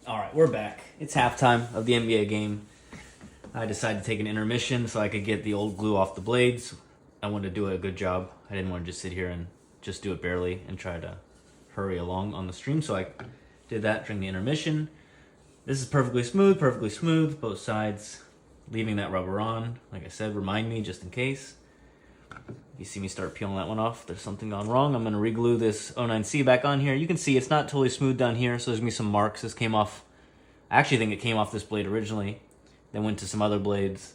All right, we're back. It's halftime of the NBA game. I decided to take an intermission so I could get the old glue off the blades. I wanted to do a good job. I didn't want to just sit here and just do it barely and try to hurry along on the stream, so I did that during the intermission. This is perfectly smooth, both sides. Leaving that rubber on, like I said, remind me just in case. If you see me start peeling that one off, there's something gone wrong. I'm going to re-glue this 09C back on here. You can see it's not totally smooth down here, so there's going to be some marks. This came off, I actually think it came off this blade originally, then went to some other blades,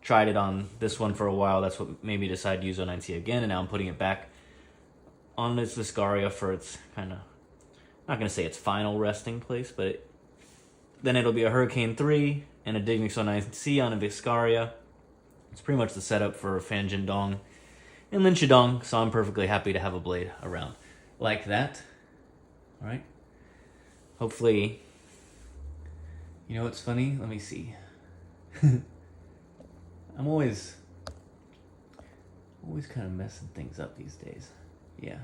tried it on this one for a while. That's what made me decide to use 09C again, and now I'm putting it back on this Viscaria for its kind of, not going to say its final resting place, but then it'll be a Hurricane 3 and a Dignics 09C on a Viscaria. It's pretty much the setup for Fan Jindong and Lin Shidong, so I'm perfectly happy to have a blade around like that. All right. Hopefully, you know what's funny? Let me see. I'm always kind of messing things up these days. Yeah.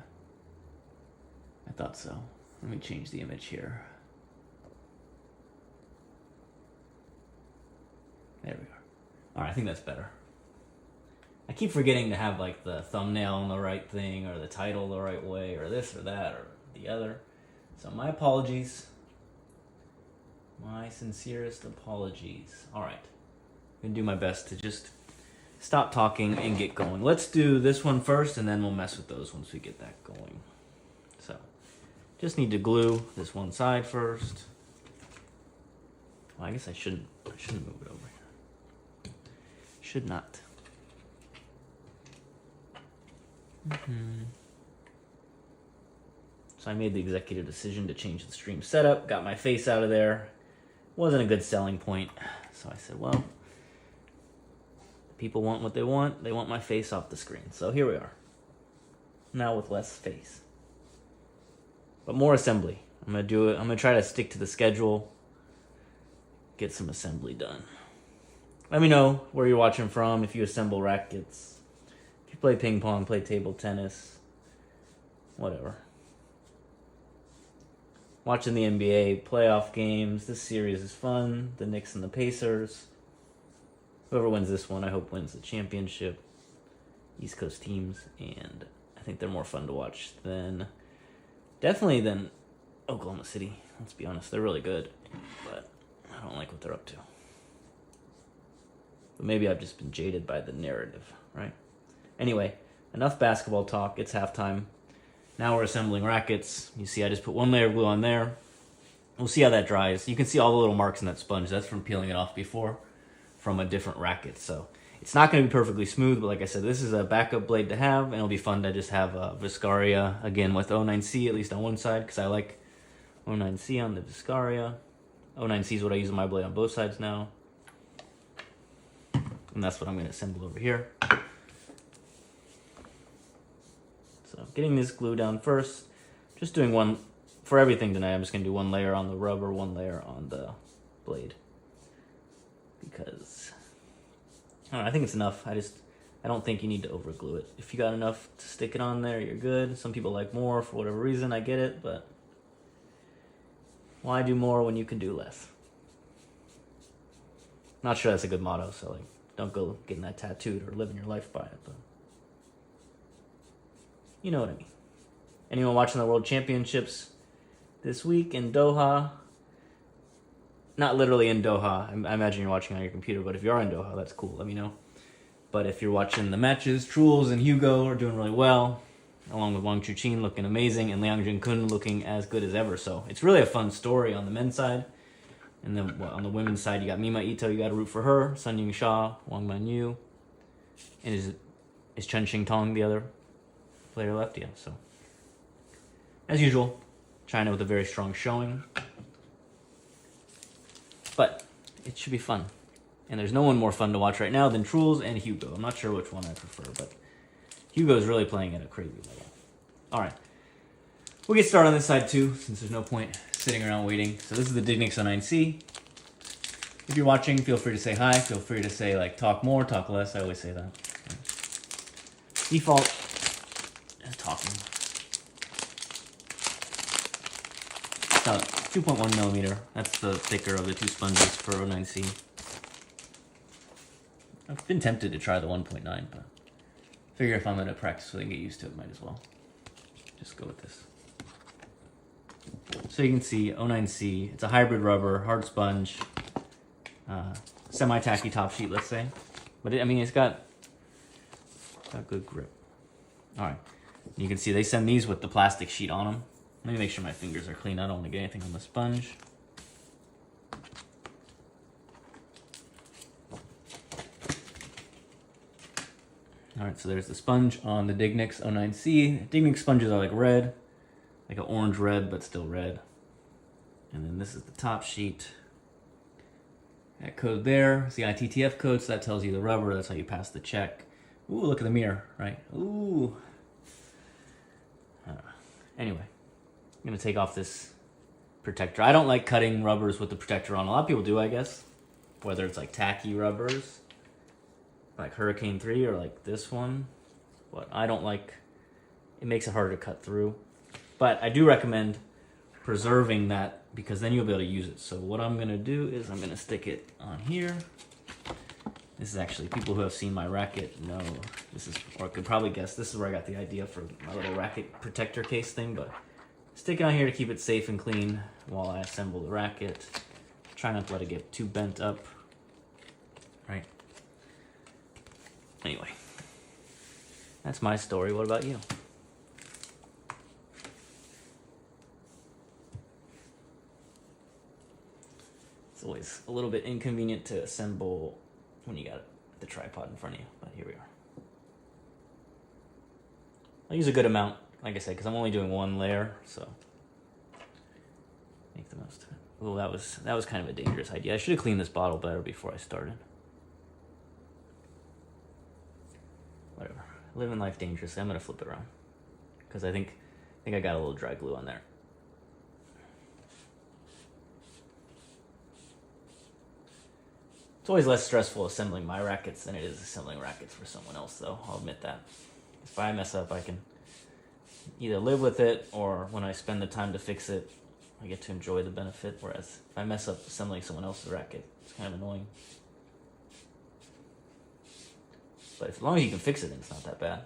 I thought so. Let me change the image here. There we are. All right, I think that's better. I keep forgetting to have like the thumbnail on the right thing or the title the right way or this or that or the other. So my apologies. My sincerest apologies. All right. I'm going to do my best to just stop talking and get going. Let's do this one first and then we'll mess with those once we get that going. So just need to glue this one side first. Well, I guess I shouldn't move it over here. Should not. So I made the executive decision to change the stream setup, got my face out of there. Wasn't a good selling point. So I said, well, people want what they want. They want my face off the screen. So here we are. Now with less face. But more assembly. I'm going to do it. I'm going to try to stick to the schedule. Get some assembly done. Let me know where you're watching from, if you assemble rackets, if you play ping pong, play table tennis, whatever. Watching the NBA playoff games. This series is fun. The Knicks and the Pacers. Whoever wins this one, I hope wins the championship. East Coast teams, and I think they're more fun to watch than Oklahoma City. Let's be honest, they're really good, but I don't like what they're up to. But maybe I've just been jaded by the narrative, right? Anyway, enough basketball talk. It's halftime. Now we're assembling rackets. You see I just put one layer of glue on there. We'll see how that dries. You can see all the little marks in that sponge. That's from peeling it off before from a different racket. So it's not going to be perfectly smooth, but like I said, this is a backup blade to have, and it'll be fun to just have a Viscaria, again, with 09C, at least on one side, because I like 09C on the Viscaria. 09C is what I use on my blade on both sides now. And that's what I'm going to assemble over here. So getting this glue down first. Just doing one for everything tonight. I'm just going to do one layer on the rubber, one layer on the blade. Because I don't know, I think it's enough. I don't think you need to over glue it. If you got enough to stick it on there, you're good. Some people like more for whatever reason. I get it, but why do more when you can do less? Not sure that's a good motto, so like, don't go getting that tattooed or living your life by it, but you know what I mean. Anyone watching the World Championships this week in Doha? Not literally in Doha. I imagine you're watching on your computer, but if you are in Doha, that's cool. Let me know. But if you're watching the matches, Truls and Hugo are doing really well, along with Wang Chuqin looking amazing, and Liang Jinkun looking as good as ever. So it's really a fun story on the men's side. And then on the women's side, you got Mima Ito, you got to root for her, Sun Ying Sha, Wang Manyu, and is Chen Xingtong the other player left? Yeah, so as usual, China with a very strong showing. But it should be fun. And there's no one more fun to watch right now than Truls and Hugo. I'm not sure which one I prefer, but Hugo's really playing at a crazy level. All right. We'll get started on this side too, since there's no point sitting around waiting. So this is the Dignics 09C. If you're watching, feel free to say hi. Feel free to say, like, talk more, talk less. I always say that. Default is talking. about 2.1 millimeter. That's the thicker of the two sponges for 09C. I've been tempted to try the 1.9, but figure if I'm going to practice with it and get used to it, might as well just go with this. So you can see 09C, it's a hybrid rubber, hard sponge, semi-tacky top sheet, let's say. But it's got good grip. All right, you can see they send these with the plastic sheet on them. Let me make sure my fingers are clean. I don't want to get anything on the sponge. All right, so there's the sponge on the Dignics 09C. Dignics sponges are like red, like an orange red, but still red. And then this is the top sheet. That code there is the ITTF code, so that tells you the rubber. That's how you pass the check. Ooh, look at the mirror, right? Ooh. Anyway, I'm gonna take off this protector. I don't like cutting rubbers with the protector on. A lot of people do, I guess. Whether it's like tacky rubbers, like Hurricane 3 or like this one. But I don't like, it makes it harder to cut through. But I do recommend preserving that because then you'll be able to use it. So what I'm gonna do is I'm gonna stick it on here. This is actually, people who have seen my racket know this is, or could probably guess, this is where I got the idea for my little racket protector case thing, but stick it on here to keep it safe and clean while I assemble the racket. Try not to let it get too bent up, right? Anyway, that's my story. What about you? It's always a little bit inconvenient to assemble when you got the tripod in front of you, but here we are. I'll use a good amount, like I said, because I'm only doing one layer, so make the most of it. Oh, that was kind of a dangerous idea. I should have cleaned this bottle better before I started. Whatever. Living life dangerously. I'm gonna flip it around because I think I got a little dry glue on there. It's always less stressful assembling my rackets than it is assembling rackets for someone else, though. I'll admit that. If I mess up, I can either live with it, or when I spend the time to fix it, I get to enjoy the benefit. Whereas if I mess up assembling someone else's racket, it's kind of annoying. But as long as you can fix it, then it's not that bad.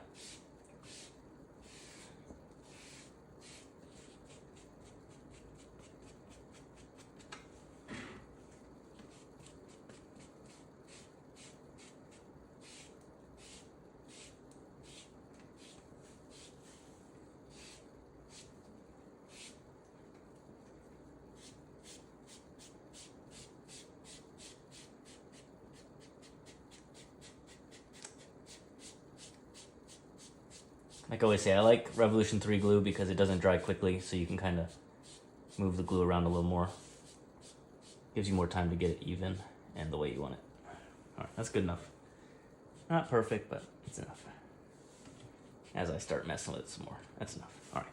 Like I always say, I like Revolution 3 glue because it doesn't dry quickly, so you can kind of move the glue around a little more. Gives you more time to get it even and the way you want it. All right, that's good enough. Not perfect, but it's enough. As I start messing with it some more, that's enough. All right,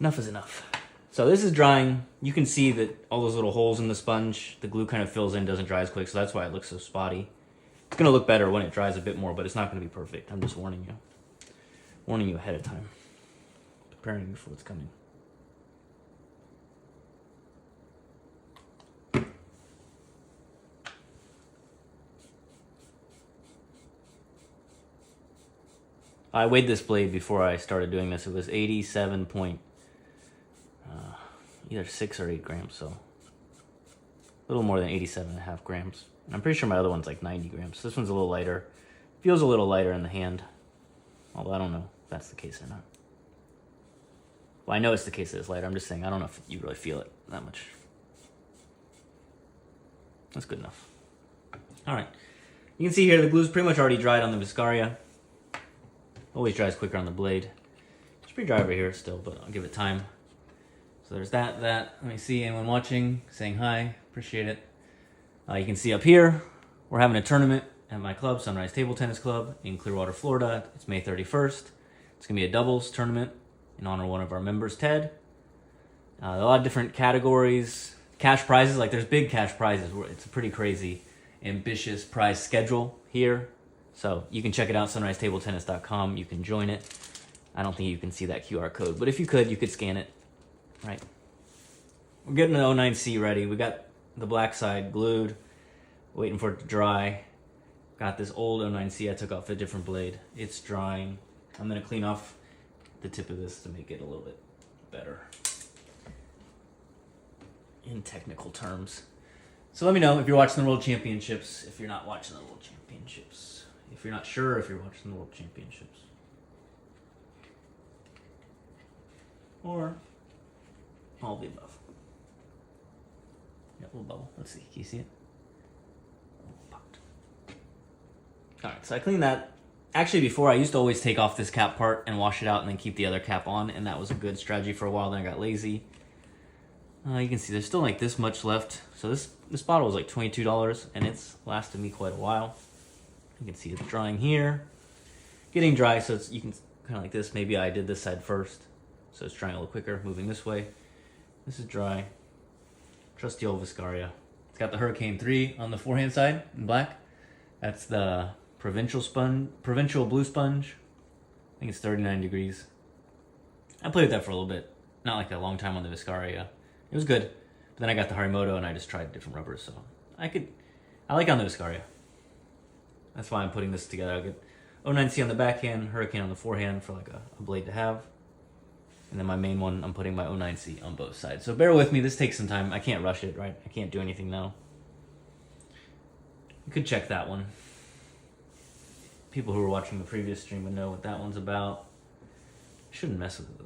enough is enough. So this is drying. You can see that all those little holes in the sponge, the glue kind of fills in, doesn't dry as quick, so that's why it looks so spotty. It's gonna look better when it dries a bit more, but it's not gonna be perfect. I'm just warning you. Warning you ahead of time. Preparing you for what's coming. I weighed this blade before I started doing this. It was 87 point, either 6 or 8 grams, so a little more than 87.5 grams. And I'm pretty sure my other one's like 90 grams. This one's a little lighter. Feels a little lighter in the hand. Although I don't know if that's the case or not. Well, I know it's the case that it's lighter. I'm just saying I don't know if you really feel it that much. That's good enough. All right. You can see here the glue's pretty much already dried on the Viscaria. Always dries quicker on the blade. It's pretty dry over here still, but I'll give it time. So there's that. Let me see anyone watching, saying hi. Appreciate it. You can see up here, we're having a tournament at my club, Sunrise Table Tennis Club in Clearwater, Florida. It's May 31st. It's going to be a doubles tournament in honor of one of our members, Ted. A lot of different categories, cash prizes. Like there's big cash prizes. It's a pretty crazy, ambitious prize schedule here. So you can check it out, sunrisetabletennis.com. You can join it. I don't think you can see that QR code, but if you could scan it, right? we're getting the 09C ready. We got the black side glued, waiting for it to dry. Got this old 09C I took off a different blade. It's drying. I'm gonna clean off the tip of this to make it a little bit better in technical terms. So let me know if you're watching the World Championships, if you're not watching the World Championships, if you're not sure if you're watching the World Championships. Or all of the above. Yeah, a little bubble. Let's see. Can you see it? Popped. Alright, so I cleaned that. Actually, before, I used to always take off this cap part and wash it out and then keep the other cap on, and that was a good strategy for a while. Then I got lazy. You can see there's still like this much left. So this bottle was like $22, and it's lasted me quite a while. You can see it's drying here. Getting dry, so you can kind of like this. Maybe I did this side first, so it's drying a little quicker, moving this way. This is dry. Trusty old Viscaria. It's got the Hurricane 3 on the forehand side in black. That's the provincial blue sponge. I think it's 39 degrees. I played with that for a little bit. Not like a long time on the Viscaria. It was good. But then I got the Harimoto and I just tried different rubbers, so I like on the Viscaria. That's why I'm putting this together. I'll get 09C on the backhand, Hurricane on the forehand for like a blade to have. And then my main one, I'm putting my 09C on both sides. So bear with me, this takes some time. I can't rush it, right? I can't do anything now. You could check that one. People who were watching the previous stream would know what that one's about. Shouldn't mess with it though.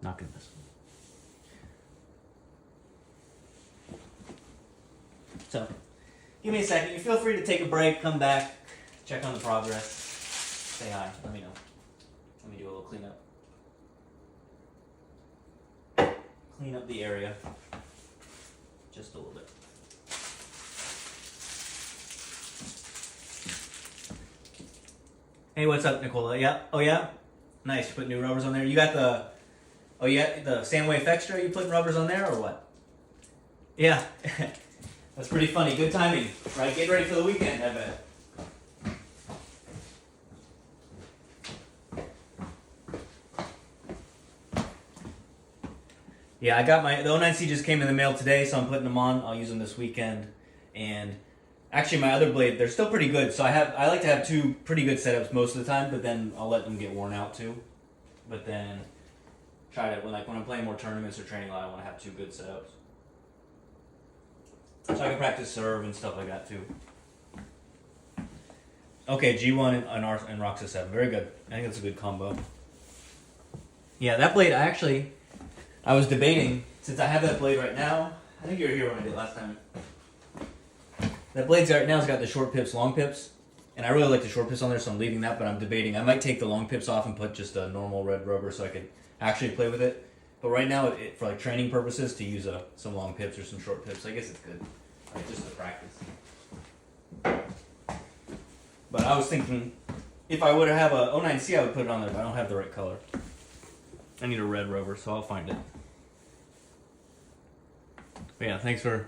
Not gonna mess with it. So, give me a second. You feel free to take a break, come back, check on the progress, say hi, let me know. Let me do a little cleanup. Clean up the area just a little bit. Hey, what's up, Nicola? Yeah? Oh, yeah? Nice. You put new rubbers on there. You got the... Oh, yeah? The Sandwave Extra? You putting rubbers on there or what? Yeah. That's pretty funny. Good timing, right? Get ready for the weekend, I bet. Yeah, I got the 09C just came in the mail today, so I'm putting them on. I'll use them this weekend. And actually, my other blade, they're still pretty good. So I like to have two pretty good setups most of the time, but then I'll let them get worn out too. But then try to when I'm playing more tournaments or training, I want to have two good setups, so I can practice serve and stuff like that too. Okay, G1 and Rakza 7, very good. I think that's a good combo. Yeah, that blade I was debating, since I have that blade right now. I think you were here when I did it last time. That blade right now has got the short pips, long pips, and I really like the short pips on there, so I'm leaving that, but I'm debating. I might take the long pips off and put just a normal red rubber so I could actually play with it. But right now, for like training purposes, to use some long pips or some short pips, I guess it's good, like just to practice. But I was thinking, if I would have a 09C, I would put it on there, but I don't have the right color. I need a red rubber, so I'll find it. But yeah, thanks for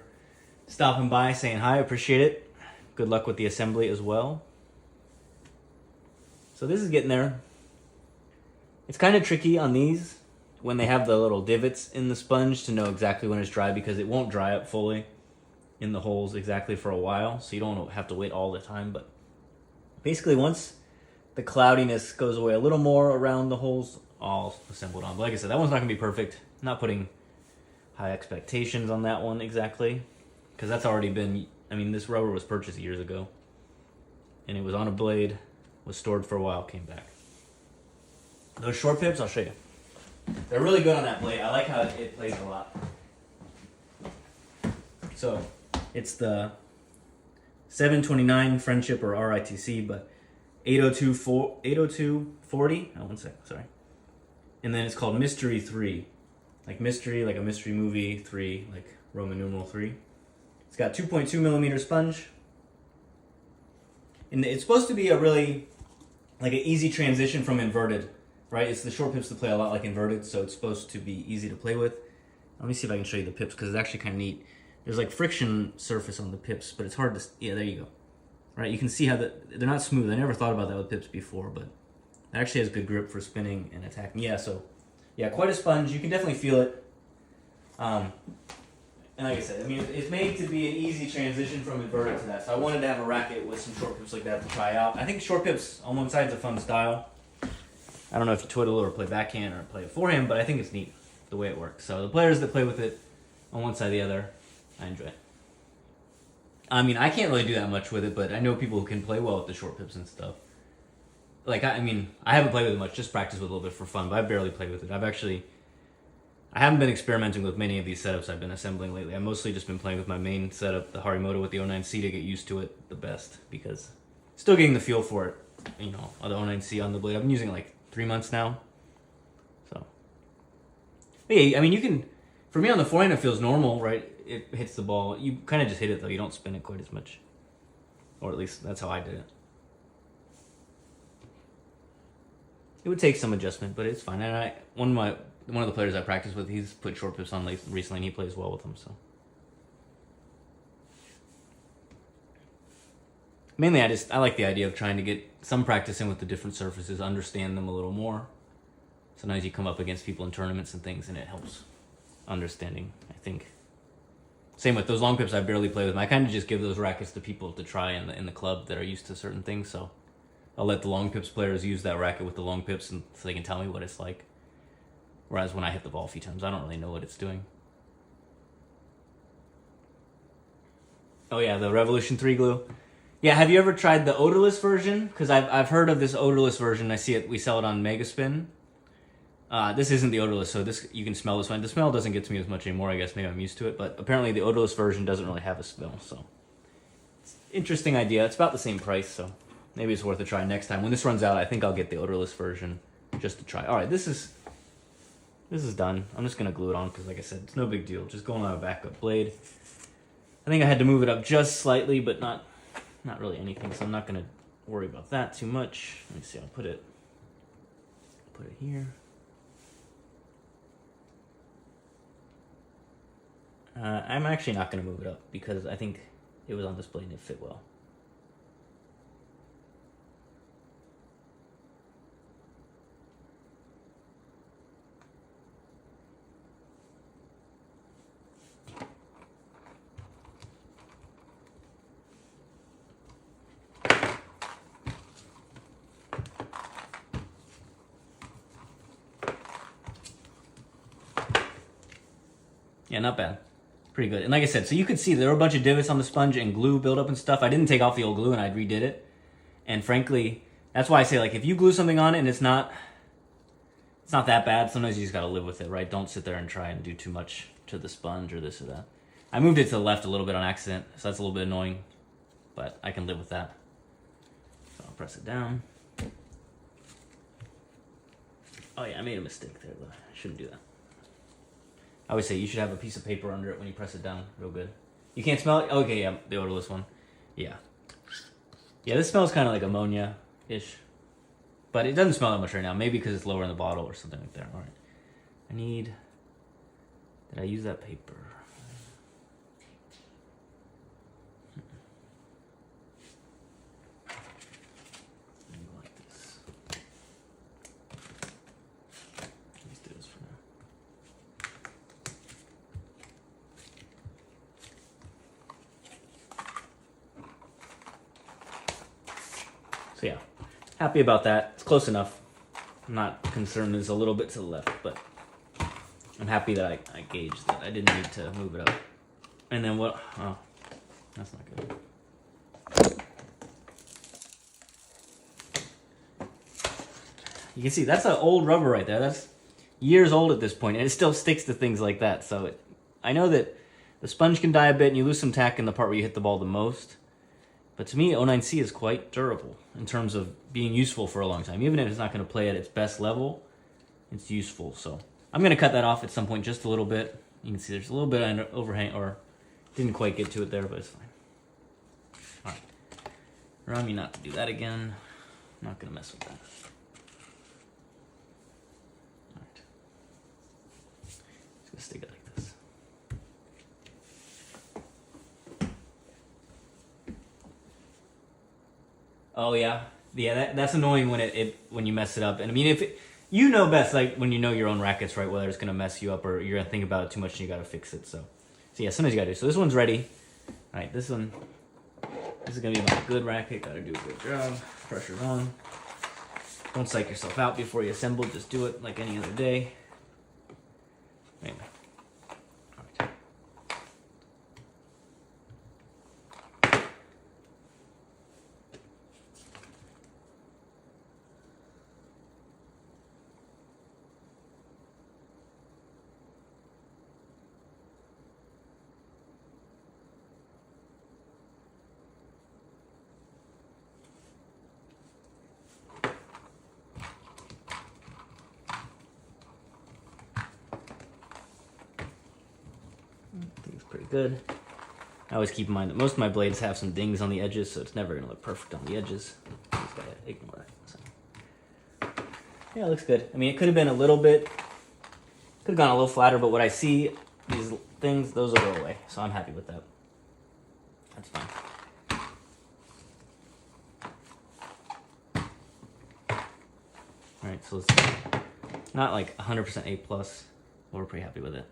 stopping by, saying hi, appreciate it. Good luck with the assembly as well. So this is getting there. It's kind of tricky on these when they have the little divots in the sponge to know exactly when it's dry, because it won't dry up fully in the holes exactly for a while, so you don't have to wait all the time. But basically once the cloudiness goes away a little more around the holes, I'll assemble it on. But like I said, that one's not going to be perfect. I'm not putting high expectations on that one exactly, because that's already been, this rubber was purchased years ago, and it was on a blade, was stored for a while, came back. Those short pips, I'll show you. They're really good on that blade. I like how it plays a lot. So, it's the 729 Friendship or RITC, but 80240. Oh, one second, sorry. And then it's called Mystery 3. Like mystery, like a mystery movie, 3, like Roman numeral 3. It's got 2.2 millimeter sponge. And it's supposed to be a really, like an easy transition from inverted, right? It's the short pips that play a lot like inverted, so it's supposed to be easy to play with. Let me see if I can show you the pips, because it's actually kind of neat. There's like friction surface on the pips, but it's hard to, yeah, there you go. Right, you can see how they're not smooth. I never thought about that with pips before, but it actually has good grip for spinning and attacking. Yeah, so Yeah, quite a sponge. You can definitely feel it. And like I said, I mean, it's made to be an easy transition from inverted to that. So I wanted to have a racket with some short pips like that to try out. I think short pips on one side is a fun style. I don't know if you twiddle or play backhand or play it forehand, but I think it's neat the way it works. So the players that play with it on one side or the other, I enjoy it. I mean, I can't really do that much with it, but I know people who can play well with the short pips and stuff. Like, I mean, I haven't played with it much, just practice with it a little bit for fun, but I barely play with it. I haven't been experimenting with many of these setups I've been assembling lately. I've mostly just been playing with my main setup, the Harimoto with the 09C, to get used to it the best, because still getting the feel for it, you know, the 09C on the blade. I've been using it like 3 months now. So, but yeah, I mean, you can, for me on the forehand, it feels normal, right? It hits the ball. You kind of just hit it, though. You don't spin it quite as much. Or at least that's how I did it. It would take some adjustment, but it's fine. And one of the players I practice with, he's put short pips on recently, and he plays well with them. So mainly, I like the idea of trying to get some practice in with the different surfaces, understand them a little more. Sometimes you come up against people in tournaments and things, and it helps understanding, I think. Same with those long pips. I barely play with them. I kind of just give those rackets to people to try in the club that are used to certain things. So I'll let the long pips players use that racket with the long pips, and so they can tell me what it's like. Whereas when I hit the ball a few times, I don't really know what it's doing. Oh yeah, the Revolution 3 glue. Yeah, have you ever tried the odorless version? Because I've heard of this odorless version. I see it. We sell it on Megaspin. This isn't the odorless, so this you can smell this one. The smell doesn't get to me as much anymore. I guess maybe I'm used to it, but apparently the odorless version doesn't really have a smell. So, it's an interesting idea. It's about the same price, so maybe it's worth a try next time. When this runs out, I think I'll get the odorless version just to try. All right, this is done. I'm just gonna glue it on because, like I said, it's no big deal. Just going on a backup blade. I think I had to move it up just slightly, but not really anything. So I'm not gonna worry about that too much. Let me see. I'll put it here. I'm actually not going to move it up because I think it was on display and it fit well. Yeah, not bad. Pretty good. And like I said, so you could see there were a bunch of divots on the sponge and glue buildup and stuff. I didn't take off the old glue and I redid it. And frankly, that's why I say, like, if you glue something on it and it's not that bad, sometimes you just got to live with it, right? Don't sit there and try and do too much to the sponge or this or that. I moved it to the left a little bit on accident, so that's a little bit annoying, but I can live with that. So I'll press it down. Oh yeah, I made a mistake there, but I shouldn't do that. I always say you should have a piece of paper under it when you press it down real good. You can't smell it? Okay, yeah, the odorless one. Yeah. Yeah, this smells kind of like ammonia-ish. But it doesn't smell that much right now. Maybe because it's lower in the bottle or something like that. All right. Did I use that paper? So yeah, happy about that. It's close enough. I'm not concerned it's a little bit to the left, but I'm happy that I gauged that. I didn't need to move it up. And then what? Oh, that's not good. You can see that's an old rubber right there. That's years old at this point, and it still sticks to things like that. So I know that the sponge can die a bit, and you lose some tack in the part where you hit the ball the most. But to me, 09C is quite durable in terms of being useful for a long time. Even if it's not going to play at its best level, it's useful. So I'm going to cut that off at some point just a little bit. You can see there's a little bit of overhang, or didn't quite get to it there, but it's fine. All right. Remind me not to do that again. I'm not going to mess with that. All right. Just going to stick it like this. Oh yeah, that's annoying when when you mess it up. And I mean, You know best, like when you know your own rackets, right? Whether it's gonna mess you up or you're gonna think about it too much and you gotta fix it. So yeah, sometimes you gotta do. So this one's ready. All right, this one. This is gonna be my good racket. Gotta do a good job. Pressure's on. Don't psych yourself out before you assemble. Just do it like any other day. Anyway. All right. I think it's pretty good. I always keep in mind that most of my blades have some dings on the edges, so it's never going to look perfect on the edges. You just got to ignore that. So. Yeah, it looks good. I mean, it could have been a little bit, could have gone a little flatter, but what I see, these things, those will go away. So I'm happy with that. That's fine. All right, so it's not like 100% A+, but we're pretty happy with it.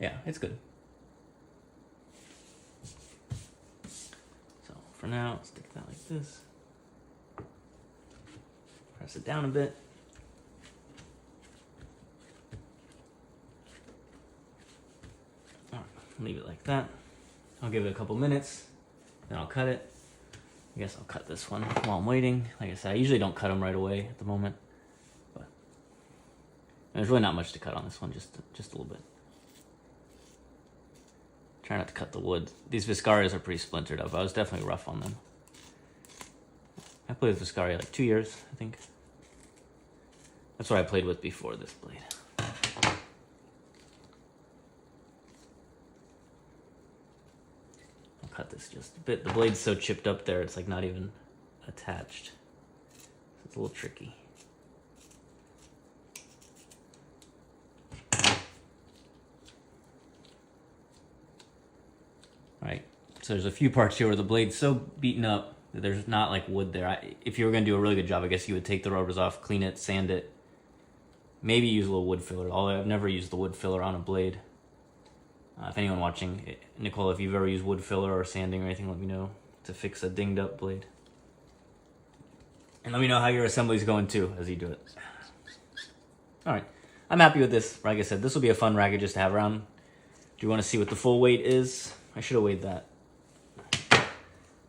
Yeah, it's good. So for now, stick that like this. Press it down a bit. All right, leave it like that. I'll give it a couple minutes, then I'll cut it. I guess I'll cut this one while I'm waiting. Like I said, I usually don't cut them right away at the moment, but there's really not much to cut on this one, just a little bit. Try not to cut the wood. These Viscarias are pretty splintered up. I was definitely rough on them. I played with Viscaria like 2 years, I think. That's what I played with before this blade. I'll cut this just a bit. The blade's so chipped up there, it's like not even attached. It's a little tricky. Right, so there's a few parts here where the blade's so beaten up that there's not like wood there. If you were gonna do a really good job, I guess you would take the rubbers off, clean it, sand it, maybe use a little wood filler. Although I've never used the wood filler on a blade. If anyone watching, Nicole, if you've ever used wood filler or sanding or anything, let me know to fix a dinged up blade. And let me know how your assembly's going too as you do it. All right, I'm happy with this. Like I said, this will be a fun racket just to have around. Do you want to see what the full weight is? I should have weighed that. I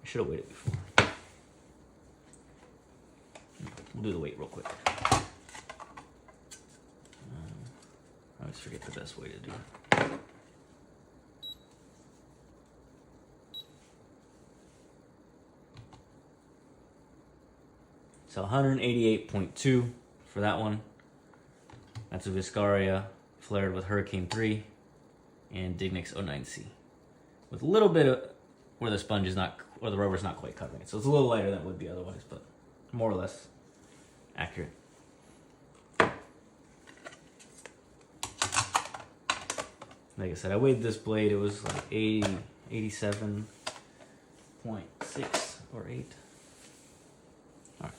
should have weighed it before. We'll do the weight real quick. I always forget the best way to do it. So 188.2 for that one. That's a Viscaria flared with Hurricane 3 and Dignics 09C. With a little bit of where the sponge is not, or the rubber's not quite covering it. So it's a little lighter than it would be otherwise, but more or less accurate. Like I said, I weighed this blade. It was like 87.6 or 8. All right.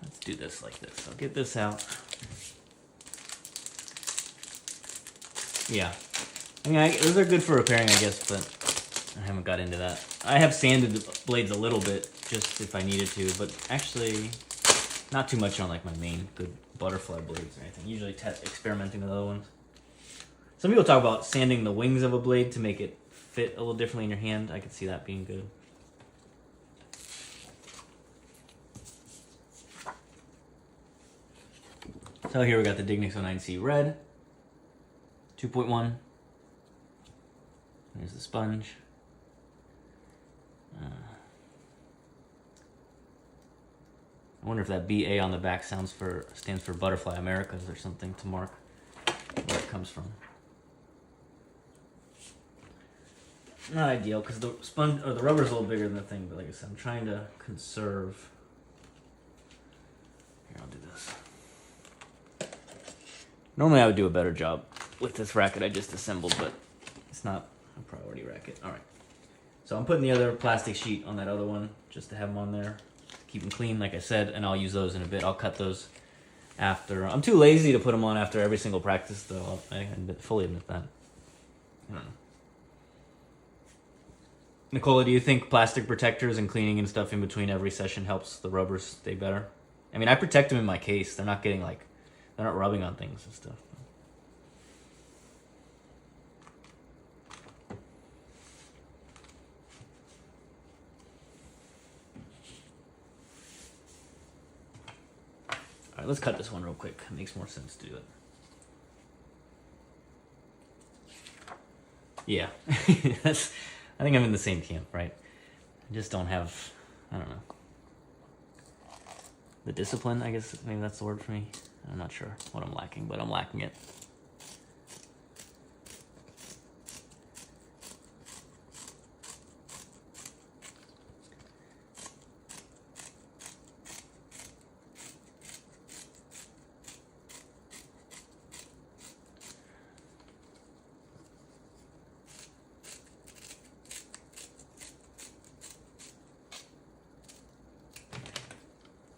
Let's do this like this. I'll get this out. Yeah. I mean, those are good for repairing, I guess, but I haven't got into that. I have sanded the blades a little bit, just if I needed to, but actually not too much on like my main good butterfly blades or anything. Usually experimenting with other ones. Some people talk about sanding the wings of a blade to make it fit a little differently in your hand. I could see that being good. So here we got the Dignics 09C red, 2.1. There's the sponge. I wonder if that BA on the back stands for Butterfly Americas or something to mark where it comes from. Not ideal because the sponge or the rubber's a little bigger than the thing, but like I said, I'm trying to conserve. Here, I'll do this. Normally I would do a better job with this racket I just assembled, but it's not a priority racket. All right. So I'm putting the other plastic sheet on that other one just to have them on there. Keep them clean, like I said, and I'll use those in a bit. I'll cut those after. I'm too lazy to put them on after every single practice, though. I fully admit that. I don't know. Nicola, do you think plastic protectors and cleaning and stuff in between every session helps the rubbers stay better? I mean, I protect them in my case. They're not getting they're not rubbing on things and stuff. All right, let's cut this one real quick. It makes more sense to do it. Yeah, I think I'm in the same camp, right? I just don't have, I don't know, the discipline, I guess maybe that's the word for me. I'm not sure what I'm lacking, but I'm lacking it.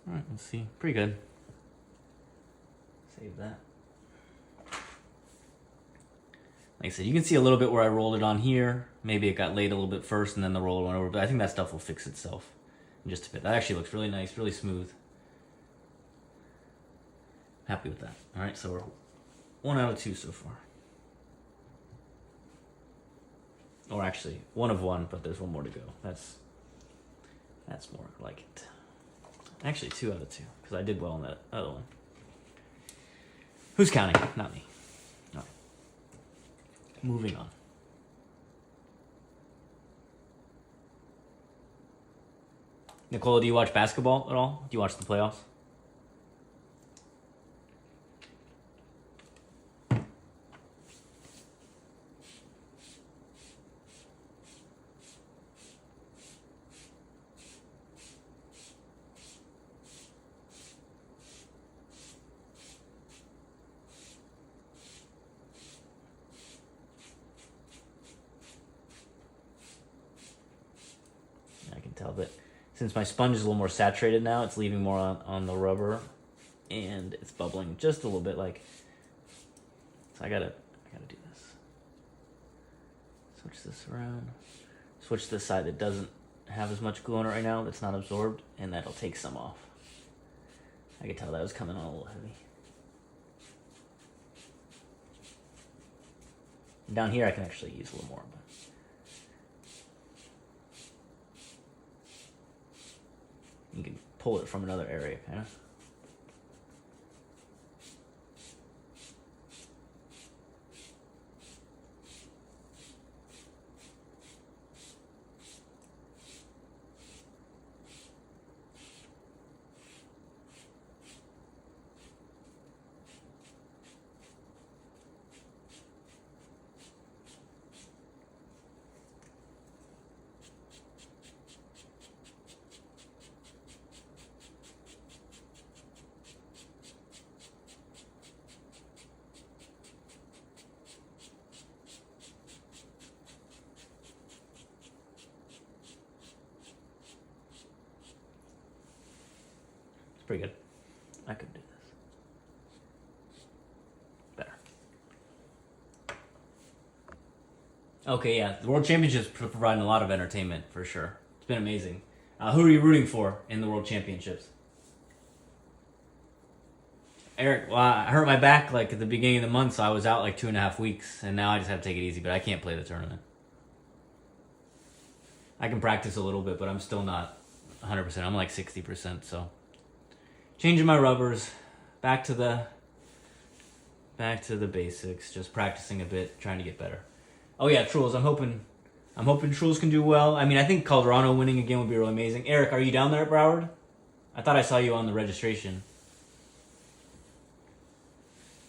All right, let's see. Pretty good. Save that. Like I said, you can see a little bit where I rolled it on here. Maybe it got laid a little bit first and then the roller went over, but I think that stuff will fix itself in just a bit. That actually looks really nice, really smooth. Happy with that. All right, so we're 1 out of 2 so far. Or actually, 1 of 1, but there's 1 more to go. That's more like it. Actually, 2 out of 2, because I did well on that other one. Who's counting? Not me. All right. Moving on. Nicola, do you watch basketball at all? Do you watch the playoffs? I can tell, but since my sponge is a little more saturated now, it's leaving more on the rubber, and it's bubbling just a little bit. So I gotta do this. Switch this around. Switch this side that doesn't have as much glue on it right now, that's not absorbed, and that'll take some off. I could tell that was coming on a little heavy. Down here, I can actually use a little more, but. You can pull it from another area, kind of. Pretty good. I could do this. Better. Okay, yeah. The World Championships providing a lot of entertainment, for sure. It's been amazing. Who are you rooting for in the World Championships? Eric, well, I hurt my back at the beginning of the month, so I was out 2.5 weeks, and now I just have to take it easy, but I can't play the tournament. I can practice a little bit, but I'm still not 100%. I'm 60%, so... Changing my rubbers, back to the basics, just practicing a bit, trying to get better. Oh yeah, Truls, I'm hoping Truls can do well. I mean, I think Calderano winning again would be really amazing. Eric, are you down there at Broward? I thought I saw you on the registration.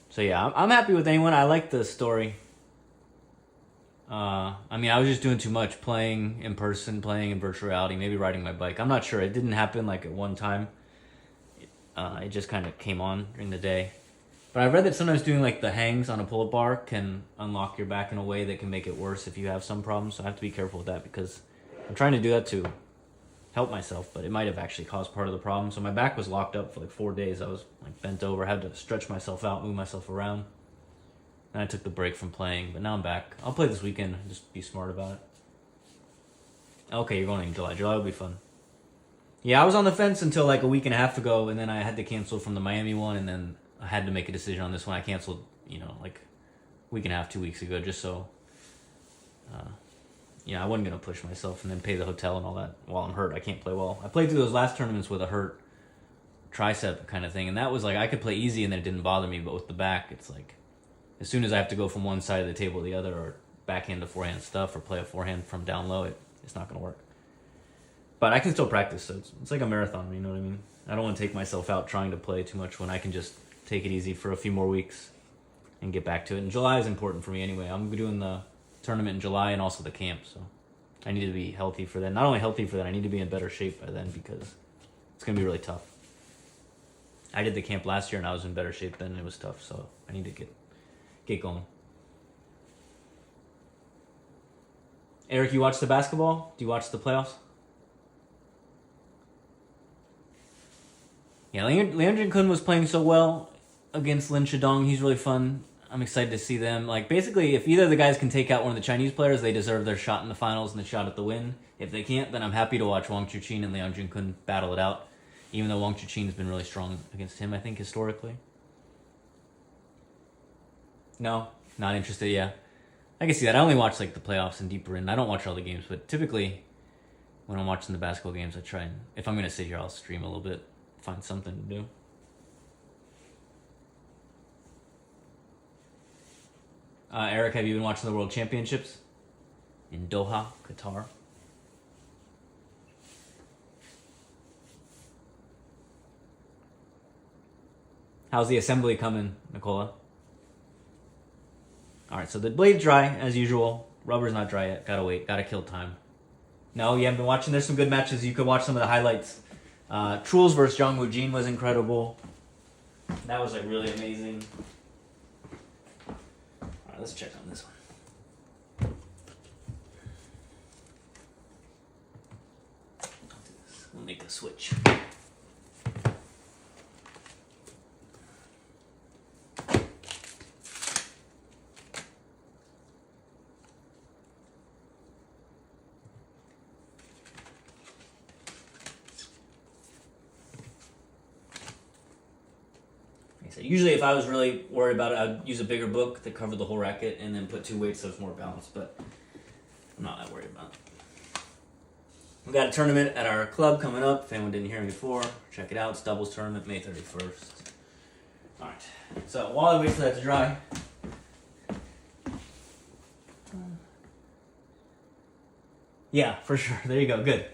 So yeah, I'm happy with anyone. I like the story. I mean, I was just doing too much, playing in person, playing in virtual reality, maybe riding my bike. I'm not sure. It didn't happen at one time. It just kind of came on during the day. But I read that sometimes doing the hangs on a pull-up bar can unlock your back in a way that can make it worse if you have some problems. So I have to be careful with that because I'm trying to do that to help myself, but it might have actually caused part of the problem. So my back was locked up for like 4 days. I was like bent over, had to stretch myself out, move myself around. And I took the break from playing, but now I'm back. I'll play this weekend, just be smart about it. Okay, you're going in July. July will be fun. Yeah, I was on the fence until like a week and a half ago, and then I had to cancel from the Miami one, and then I had to make a decision on this one. I canceled, like a week and a half, 2 weeks ago, just so, I wasn't going to push myself and then pay the hotel and all that while I'm hurt. I can't play well. I played through those last tournaments with a hurt tricep kind of thing, and that was like, I could play easy and then it didn't bother me, but with the back, it's like, as soon as I have to go from one side of the table to the other, or backhand to forehand stuff, or play a forehand from down low, it's not going to work. But I can still practice, so it's like a marathon, you know what I mean? I don't want to take myself out trying to play too much when I can just take it easy for a few more weeks and get back to it. And July is important for me anyway. I'm doing the tournament in July and also the camp, so I need to be healthy for that. Not only healthy for that, I need to be in better shape by then because it's going to be really tough. I did the camp last year and I was in better shape then, and it was tough, so I need to get going. Eric, you watch the basketball? Do you watch the playoffs? Yeah, Liang Kun was playing so well against Lin Shidong. He's really fun. I'm excited to see them. Like, basically, if either of the guys can take out one of the Chinese players, they deserve their shot in the finals and the shot at the win. If they can't, then I'm happy to watch Wang Chuqin and Liang Kun battle it out, even though Wang Chuqin's been really strong against him, I think, historically. No? Not interested, yeah. I can see that. I only watch, like, the playoffs and deeper in. I don't watch all the games, but typically, when I'm watching the basketball games, I try and, if I'm going to sit here, I'll stream a little bit, find something to do. Eric, have you been watching the World Championships in Doha, Qatar? How's the assembly coming, Nicola? Alright, so the blade's dry, as usual. Rubber's not dry yet. Gotta wait. Gotta kill time. No, you haven't been watching? There's some good matches. You could watch some of the highlights. Truls versus Jong Woo Jin was incredible. That was, like, really amazing. Alright, let's check on this one. I'll do this. We'll make a switch. So usually if I was really worried about it, I'd use a bigger book that covered the whole racket and then put 2 weights so it's more balanced, but I'm not that worried about it. We got a tournament at our club coming up. If anyone didn't hear me before, check it out. It's doubles tournament, May 31st. Alright, so while I wait for that to dry, yeah, for sure. There you go, good.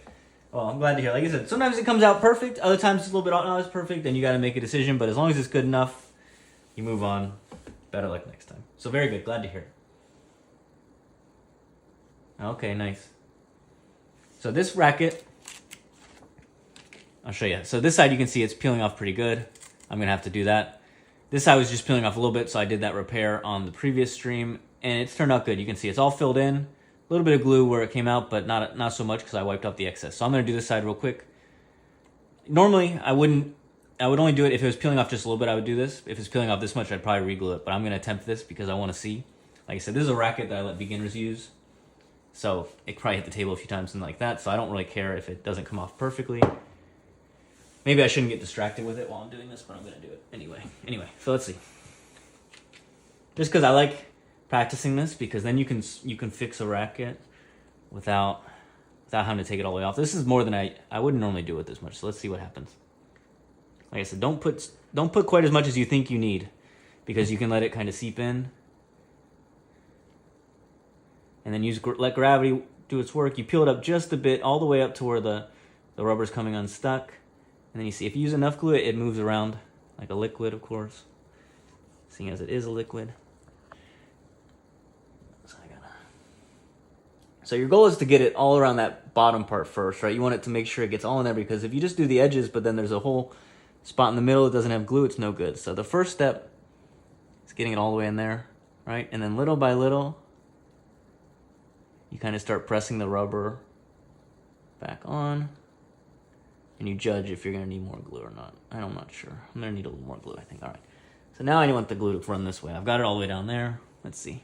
Well, I'm glad to hear. Like I said, sometimes it comes out perfect. Other times it's a little bit not as perfect, and you got to make a decision. But as long as it's good enough, you move on. Better luck next time. So very good. Glad to hear. Okay, nice. So this racket, I'll show you. So this side you can see it's peeling off pretty good. I'm going to have to do that. This side was just peeling off a little bit, so I did that repair on the previous stream. And it's turned out good. You can see it's all filled in. A little bit of glue where it came out, but not so much because I wiped out the excess. So I'm going to do this side real quick. Normally, I would only do it if it was peeling off just a little bit. I would do this. If it's peeling off this much, I'd probably re-glue it. But I'm going to attempt this because I want to see. Like I said, this is a racket that I let beginners use. So it probably hit the table a few times and like that. So I don't really care if it doesn't come off perfectly. Maybe I shouldn't get distracted with it while I'm doing this, but I'm going to do it anyway. So let's see. Just because I like practicing this, because then you can fix a racket without having to take it all the way off. This is more than I wouldn't normally do it this much. So let's see what happens. Like I said, don't put quite as much as you think you need, because you can let it kind of seep in, and then let gravity do its work. You peel it up just a bit, all the way up to where the rubber's coming unstuck, and then you see if you use enough glue, it moves around like a liquid, of course, seeing as it is a liquid. So your goal is to get it all around that bottom part first, right? You want it to make sure it gets all in there, because if you just do the edges, but then there's a whole spot in the middle that doesn't have glue, it's no good. So the first step is getting it all the way in there, right? And then little by little, you kind of start pressing the rubber back on. And you judge if you're going to need more glue or not. I'm not sure. I'm going to need a little more glue, I think. All right. So now I want the glue to run this way. I've got it all the way down there. Let's see.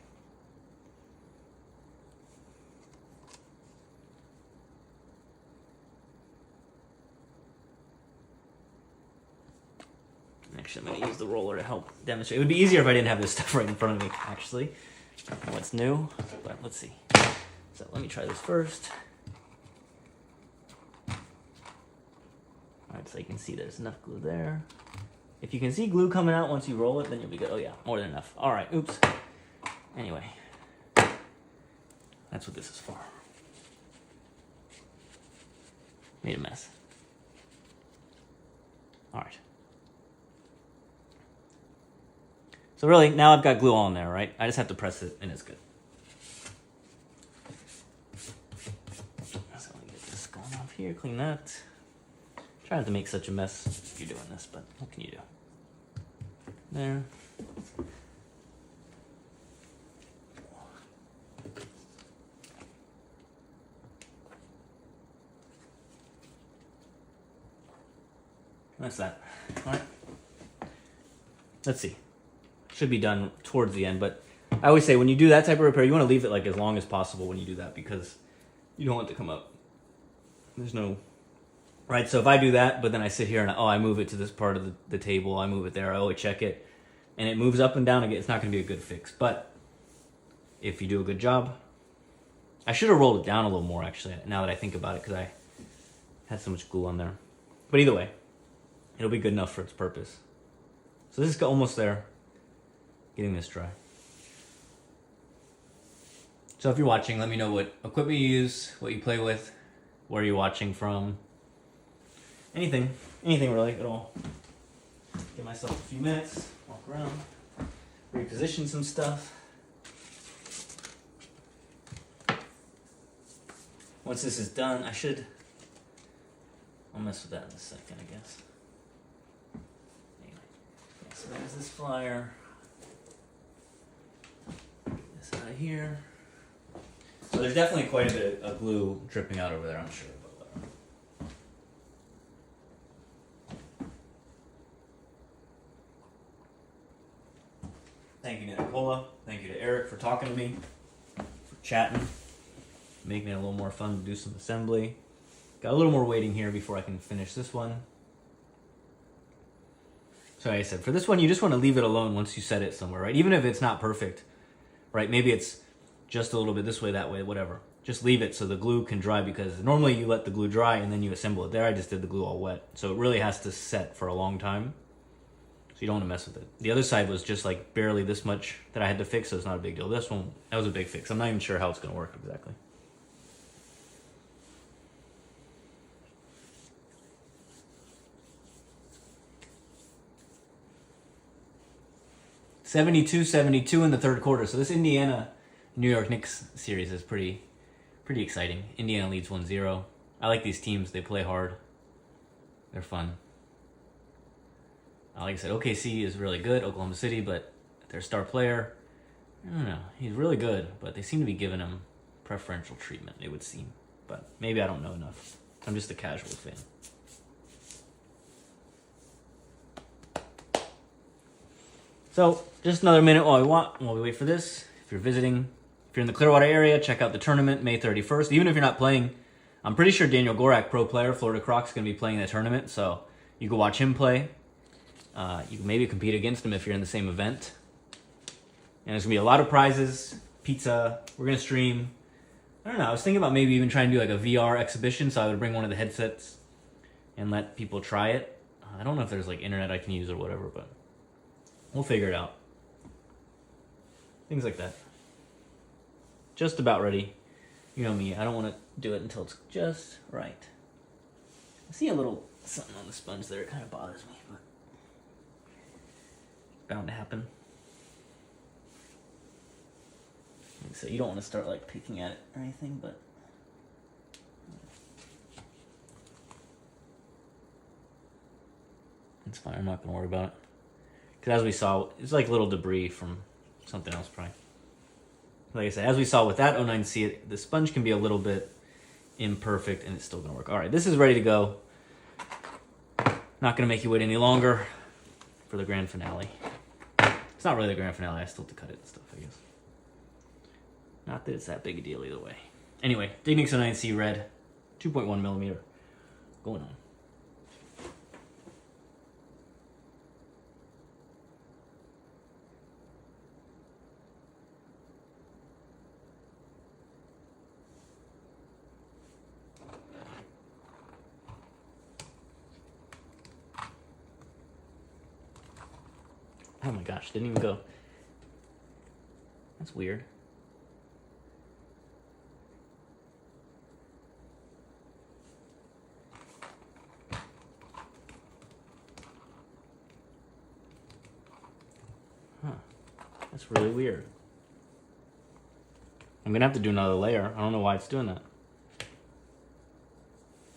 Actually, I'm going to use the roller to help demonstrate. It would be easier if I didn't have this stuff right in front of me, actually. What's new? But let's see. So let me try this first. Alright, so you can see there's enough glue there. If you can see glue coming out once you roll it, then you'll be good. Oh yeah, more than enough. Alright, oops. Anyway. That's what this is for. Made a mess. Alright. So really, now I've got glue all in there, right? I just have to press it and it's good. So let me get this going off here, clean that. Try not to make such a mess if you're doing this, but what can you do? There. That's that. All right. Let's see. Should be done towards the end, but I always say when you do that type of repair, you want to leave it like as long as possible when you do that because you don't want it to come up. There's no... Right, so if I do that, but then I sit here and, I move it to this part of the table, I move it there, I always check it, and it moves up and down again, it's not going to be a good fix. But if you do a good job, I should have rolled it down a little more, actually, now that I think about it, because I had so much glue on there. But either way, it'll be good enough for its purpose. So this is almost there, getting this dry. So if you're watching, let me know what equipment you use, what you play with, where you're watching from. Anything really at all. Give myself a few minutes, walk around, reposition some stuff. Once this is done, I'll mess with that in a second, I guess. Anyway, yeah, so there's this flyer. This out of here. So there's definitely quite a bit of glue dripping out over there, I'm sure. Thank you to Nicola. Thank you to Eric for talking to me, for chatting, making it a little more fun to do some assembly. Got a little more waiting here before I can finish this one. So like I said, for this one, you just want to leave it alone once you set it somewhere, right? Even if it's not perfect, right? Maybe it's just a little bit this way, that way, whatever. Just leave it so the glue can dry because normally you let the glue dry and then you assemble it. There I just did the glue all wet. So it really has to set for a long time. So you don't want to mess with it. The other side was just like barely this much that I had to fix, so it's not a big deal. This one, that was a big fix. I'm not even sure how it's going to work exactly. $72-72 in the third quarter. So this Indiana New York Knicks series is pretty exciting. Indiana leads 1-0. I like these teams. They play hard. They're fun. Like I said, OKC is really good, Oklahoma City, but their star player, I don't know, he's really good, but they seem to be giving him preferential treatment, it would seem. But maybe I don't know enough. I'm just a casual fan. So, just another minute while we wait for this. If you're visiting, if you're in the Clearwater area, check out the tournament May 31st. Even if you're not playing, I'm pretty sure Daniel Gorak, pro player, Florida Croc's going to be playing that tournament, so you can watch him play. You can maybe compete against him if you're in the same event. And there's going to be a lot of prizes, pizza, we're going to stream. I don't know, I was thinking about maybe even trying to do like a VR exhibition, so I would bring one of the headsets and let people try it. I don't know if there's like internet I can use or whatever, but we'll figure it out. Things like that. Just about ready. You know me, I don't want to do it until it's just right. I see a little something on the sponge there, it kind of bothers me, but bound to happen. So you don't want to start like picking at it or anything, but it's fine. I'm not going to worry about it. Because as we saw, it's like little debris from something else probably. Like I said, as we saw with that 09C, the sponge can be a little bit imperfect, and it's still gonna work. All right, this is ready to go. Not gonna make you wait any longer for the grand finale. It's not really the grand finale. I still have to cut it and stuff, I guess. Not that it's that big a deal either way. Anyway, Dignics 09C red, 2.1 millimeter, going on. Oh my gosh, didn't even go. That's weird. Huh. That's really weird. I'm gonna have to do another layer. I don't know why it's doing that.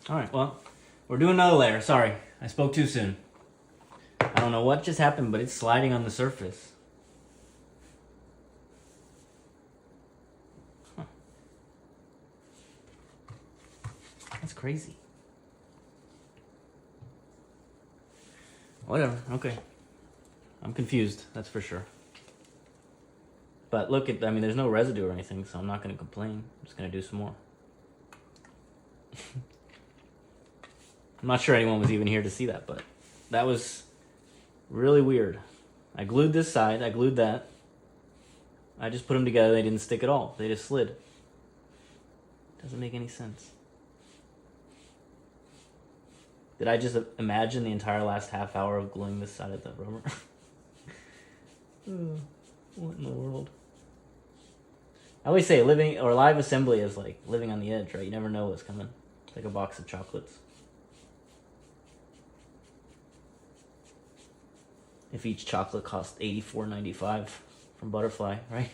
Alright, well, we're doing another layer. Sorry, I spoke too soon. I don't know what just happened, but it's sliding on the surface. Huh. That's crazy. Whatever, okay. I'm confused, that's for sure. But look at, I mean, there's no residue or anything, so I'm not going to complain. I'm just going to do some more. I'm not sure anyone was even here to see that, but that was really weird. I glued this side, I glued that. I just put them together, they didn't stick at all. They just slid. Doesn't make any sense. Did I just imagine the entire last half hour of gluing this side of the rubber? What in the world? I always say living or live assembly is like living on the edge, right? You never know what's coming. It's like a box of chocolates. If each chocolate cost $84.95 from Butterfly, right?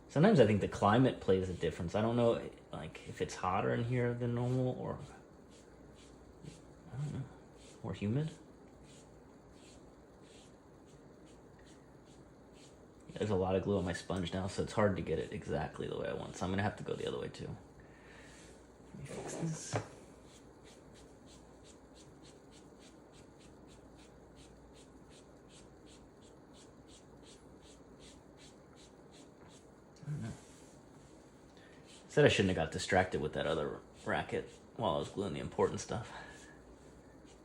Sometimes I think the climate plays a difference. I don't know, like if it's hotter in here than normal, or I don't know, more humid. There's a lot of glue on my sponge now, so it's hard to get it exactly the way I want. So I'm gonna have to go the other way too. Let me fix this. I don't know. Said I shouldn't have got distracted with that other racket while I was gluing the important stuff.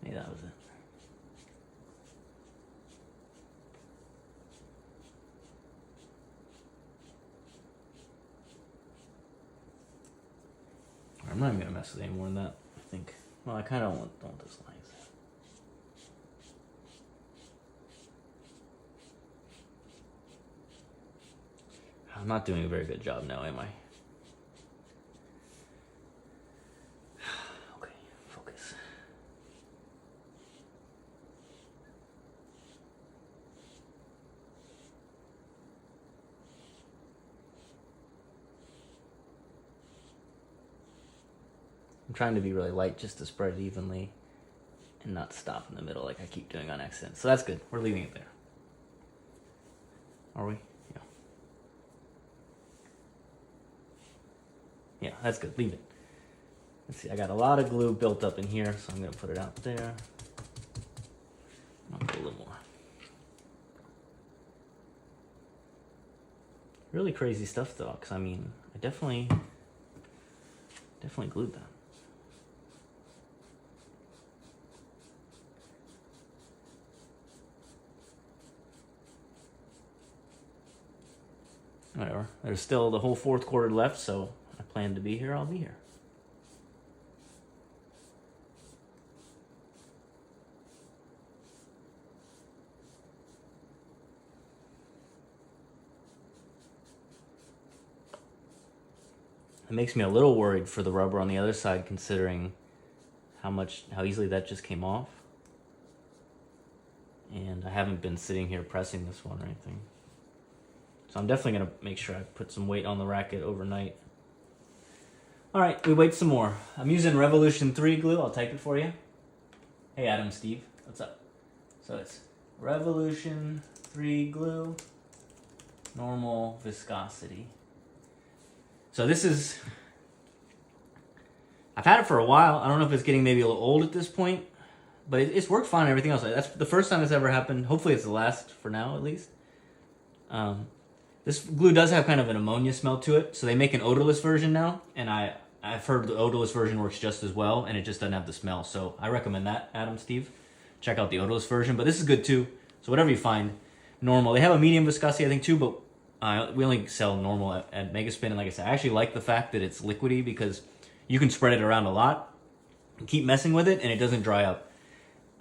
Maybe that was it. I'm not even gonna mess with any more than that, I think. Well, I kind of don't want this lines. I'm not doing a very good job now, am I? Okay, focus. I'm trying to be really light just to spread it evenly and not stop in the middle like I keep doing on accident. So that's good. We're leaving it there. Are we? Yeah. Yeah, that's good. Leave it. Let's see. I got a lot of glue built up in here, so I'm going to put it out there. I'll put a little more. Really crazy stuff, though, because I mean, I definitely glued that. Whatever. There's still the whole fourth quarter left, so I plan to be here. I'll be here. It makes me a little worried for the rubber on the other side, considering how easily that just came off. And I haven't been sitting here pressing this one or anything. So I'm definitely going to make sure I put some weight on the racket overnight. All right, we wait some more. I'm using Revolution 3 glue. I'll type it for you. Hey, Adam, Steve. What's up? So it's Revolution 3 glue, normal viscosity. So this is, I've had it for a while. I don't know if it's getting maybe a little old at this point, but it's worked fine and everything else. That's the first time it's ever happened. Hopefully it's the last for now, at least. This glue does have kind of an ammonia smell to it, so they make an odorless version now, and I've heard the odorless version works just as well, and it just doesn't have the smell. So I recommend that, Adam, Steve. Check out the odorless version, but this is good too. So whatever you find, normal. They have a medium viscosity, I think, too, but we only sell normal at Megaspin, and like I said, I actually like the fact that it's liquidy because you can spread it around a lot and keep messing with it, and it doesn't dry up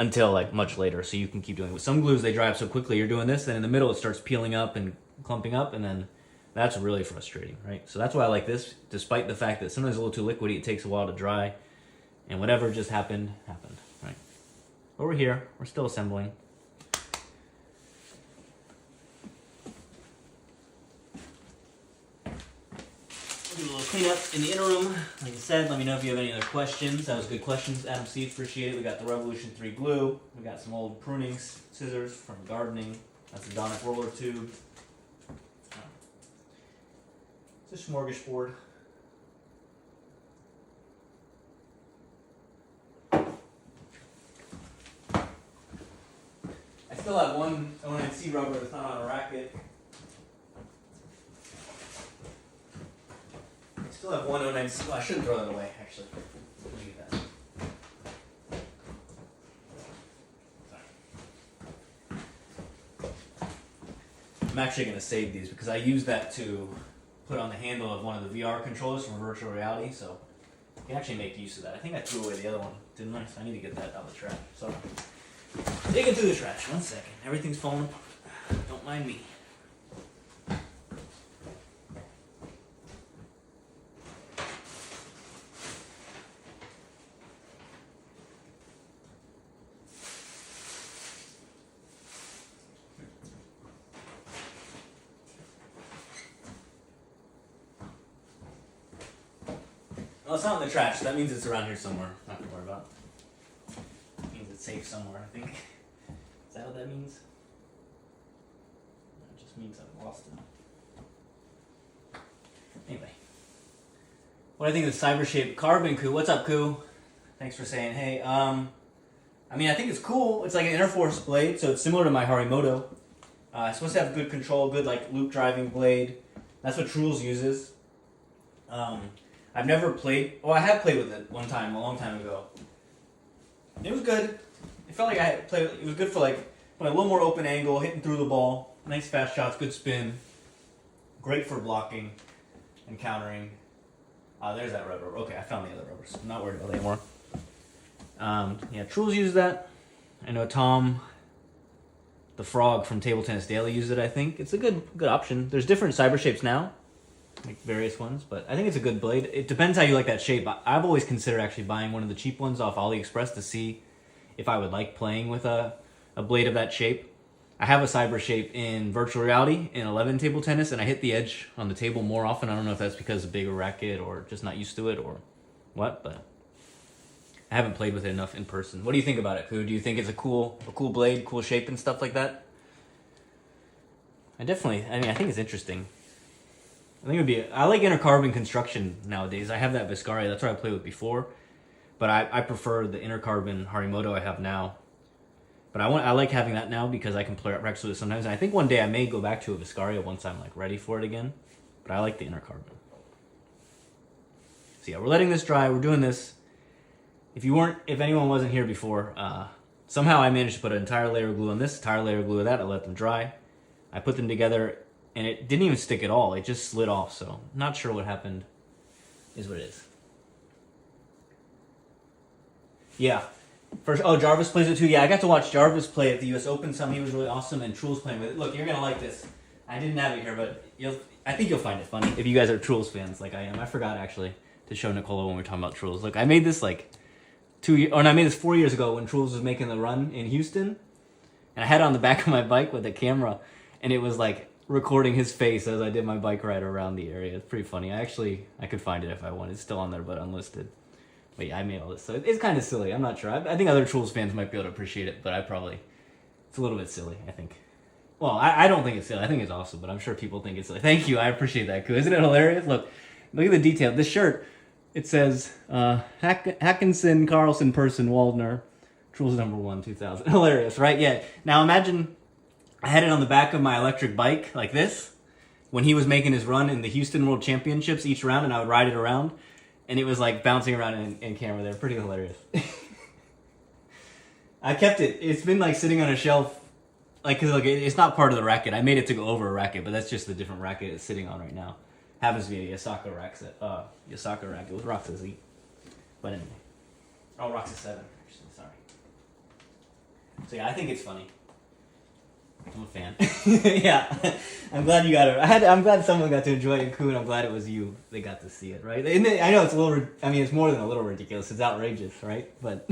until like much later, so you can keep doing it. With some glues, they dry up so quickly, you're doing this, then in the middle it starts peeling up and clumping up, and then that's really frustrating, right? So that's why I like this, despite the fact that sometimes it's a little too liquidy, it takes a while to dry, and whatever just happened, right? But we're here, we're still assembling. Do a little cleanup in the interim. Like I said, let me know if you have any other questions. That was good questions, Adam Steve. Appreciate it. We got the Revolution 3 glue. We got some old pruning scissors from gardening. That's a Donic roller tube. It's a smorgasbord. I still have one ONC rubber that's not on a racket. Still have one 09. Well, I shouldn't throw that away, actually. Leave that. Sorry. I'm actually going to save these because I use that to put on the handle of one of the VR controllers from virtual reality, so you can actually make use of that. I think I threw away the other one, didn't I? So I need to get that out of the trash. So, digging through the trash. 1 second. Everything's falling apart. Don't mind me. Well, it's not in the trash, so that means it's around here somewhere. Not to worry about. It means it's safe somewhere, I think. Is that what that means? It just means I've lost it. Anyway. What do I think of the cyber shape carbon, Koo? What's up, Koo? Thanks for saying hey. I mean, I think it's cool. It's like an Interforce blade, so it's similar to my Harimoto. It's supposed to have good control, good like loop driving blade. That's what Truls uses. I've never played. Well, I have played with it one time, a long time ago. It was good. It felt like I had played. It was good for like a little more open angle, hitting through the ball, nice fast shots, good spin. Great for blocking and countering. There's that red rubber. Okay, I found the other rubbers. I'm not worried about it anymore. Yeah, Truls uses that. I know Tom, the frog from Table Tennis Daily, uses it. I think it's a good option. There's different cyber shapes now, like various ones, but I think it's a good blade. It depends how you like that shape. I've always considered actually buying one of the cheap ones off AliExpress to see if I would like playing with a blade of that shape. I have a cyber shape in virtual reality in 11 table tennis, and I hit the edge on the table more often. I don't know if that's because of bigger racket or just not used to it or what, but I haven't played with it enough in person. What do you think about it, Koo? Do you think it's a cool blade, cool shape and stuff like that? I think it's interesting. I like intercarbon construction nowadays. I have that Viscaria. That's what I played with before. But I prefer the intercarbon Harimoto I have now. But I like having that now because I can play Rakza with it sometimes. And I think one day I may go back to a Viscaria once I'm like ready for it again. But I like the intercarbon. So yeah, we're letting this dry. We're doing this. If anyone wasn't here before, somehow I managed to put an entire layer of glue on this, entire layer of glue on that. I let them dry. I put them together. And it didn't even stick at all. It just slid off. So not sure what happened. Is what it is. Yeah. Jarvis plays it too. Yeah, I got to watch Jarvis play at the US Open some. He was really awesome. And Truls playing with it. Look, you're going to like this. I didn't have it here, but I think you'll find it funny if you guys are Truls fans like I am. I forgot actually to show Nicola when we were talking about Truls. Look, I made this like 4 years ago when Truls was making the run in Houston. And I had it on the back of my bike with the camera. And it was like recording his face as I did my bike ride around the area. It's pretty funny. I could find it if I wanted. It's still on there, but unlisted. But yeah, I made all this. So it's kind of silly. I'm not sure. I think other Truls fans might be able to appreciate it, but it's a little bit silly, I think. Well, I don't think it's silly. I think it's awesome, but I'm sure people think it's silly. Thank you. I appreciate that, Koo. Isn't it hilarious? Look at the detail. This shirt, it says Hackinson, Carlson, Person, Waldner, Truls Number 1, 2000. Hilarious, right? Yeah. Now imagine I had it on the back of my electric bike like this when he was making his run in the Houston World Championships each round, and I would ride it around, and it was like bouncing around in camera there. Pretty hilarious. I kept it. It's been like sitting on a shelf. Like, cause look, it's not part of the racket. I made it to go over a racket, but that's just the different racket it's sitting on right now. Happens to be a Yasaka racket with Rakza Z. But anyway. Oh, Rakza 7, actually, sorry. So yeah, I think it's funny. I'm a fan. Yeah. I'm glad you got it. I'm glad someone got to enjoy it, Koo, and I'm glad it was you that got to see it, right? And I know it's it's more than a little ridiculous. It's outrageous, right? But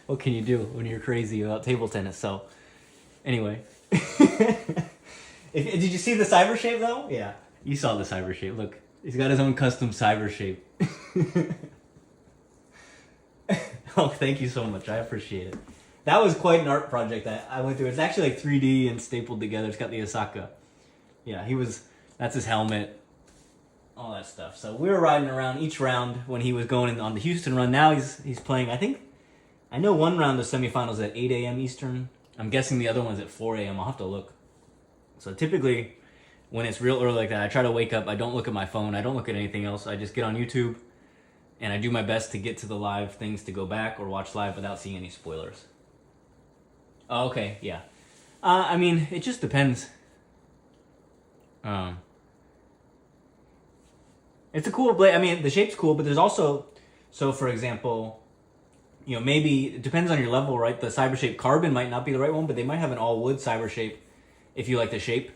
what can you do when you're crazy about table tennis? So, anyway. Did you see the cyber shape, though? Yeah. You saw the cyber shape. Look, he's got his own custom cyber shape. Oh, thank you so much. I appreciate it. That was quite an art project that I went through. It's actually like 3D and stapled together. It's got the Osaka. Yeah, that's his helmet. All that stuff. So we were riding around each round when he was going on the Houston run. Now he's playing, I know one round of semifinals at 8 a.m. Eastern. I'm guessing the other one's at 4 a.m. I'll have to look. So typically, when it's real early like that, I try to wake up. I don't look at my phone. I don't look at anything else. I just get on YouTube, and I do my best to get to the live things to go back or watch live without seeing any spoilers. Oh, okay, yeah. It just depends. It's a cool blade. The shape's cool, but there's also... So, for example, maybe... It depends on your level, right? The Cyber Shape Carbon might not be the right one, but they might have an all-wood Cyber Shape if you like the shape.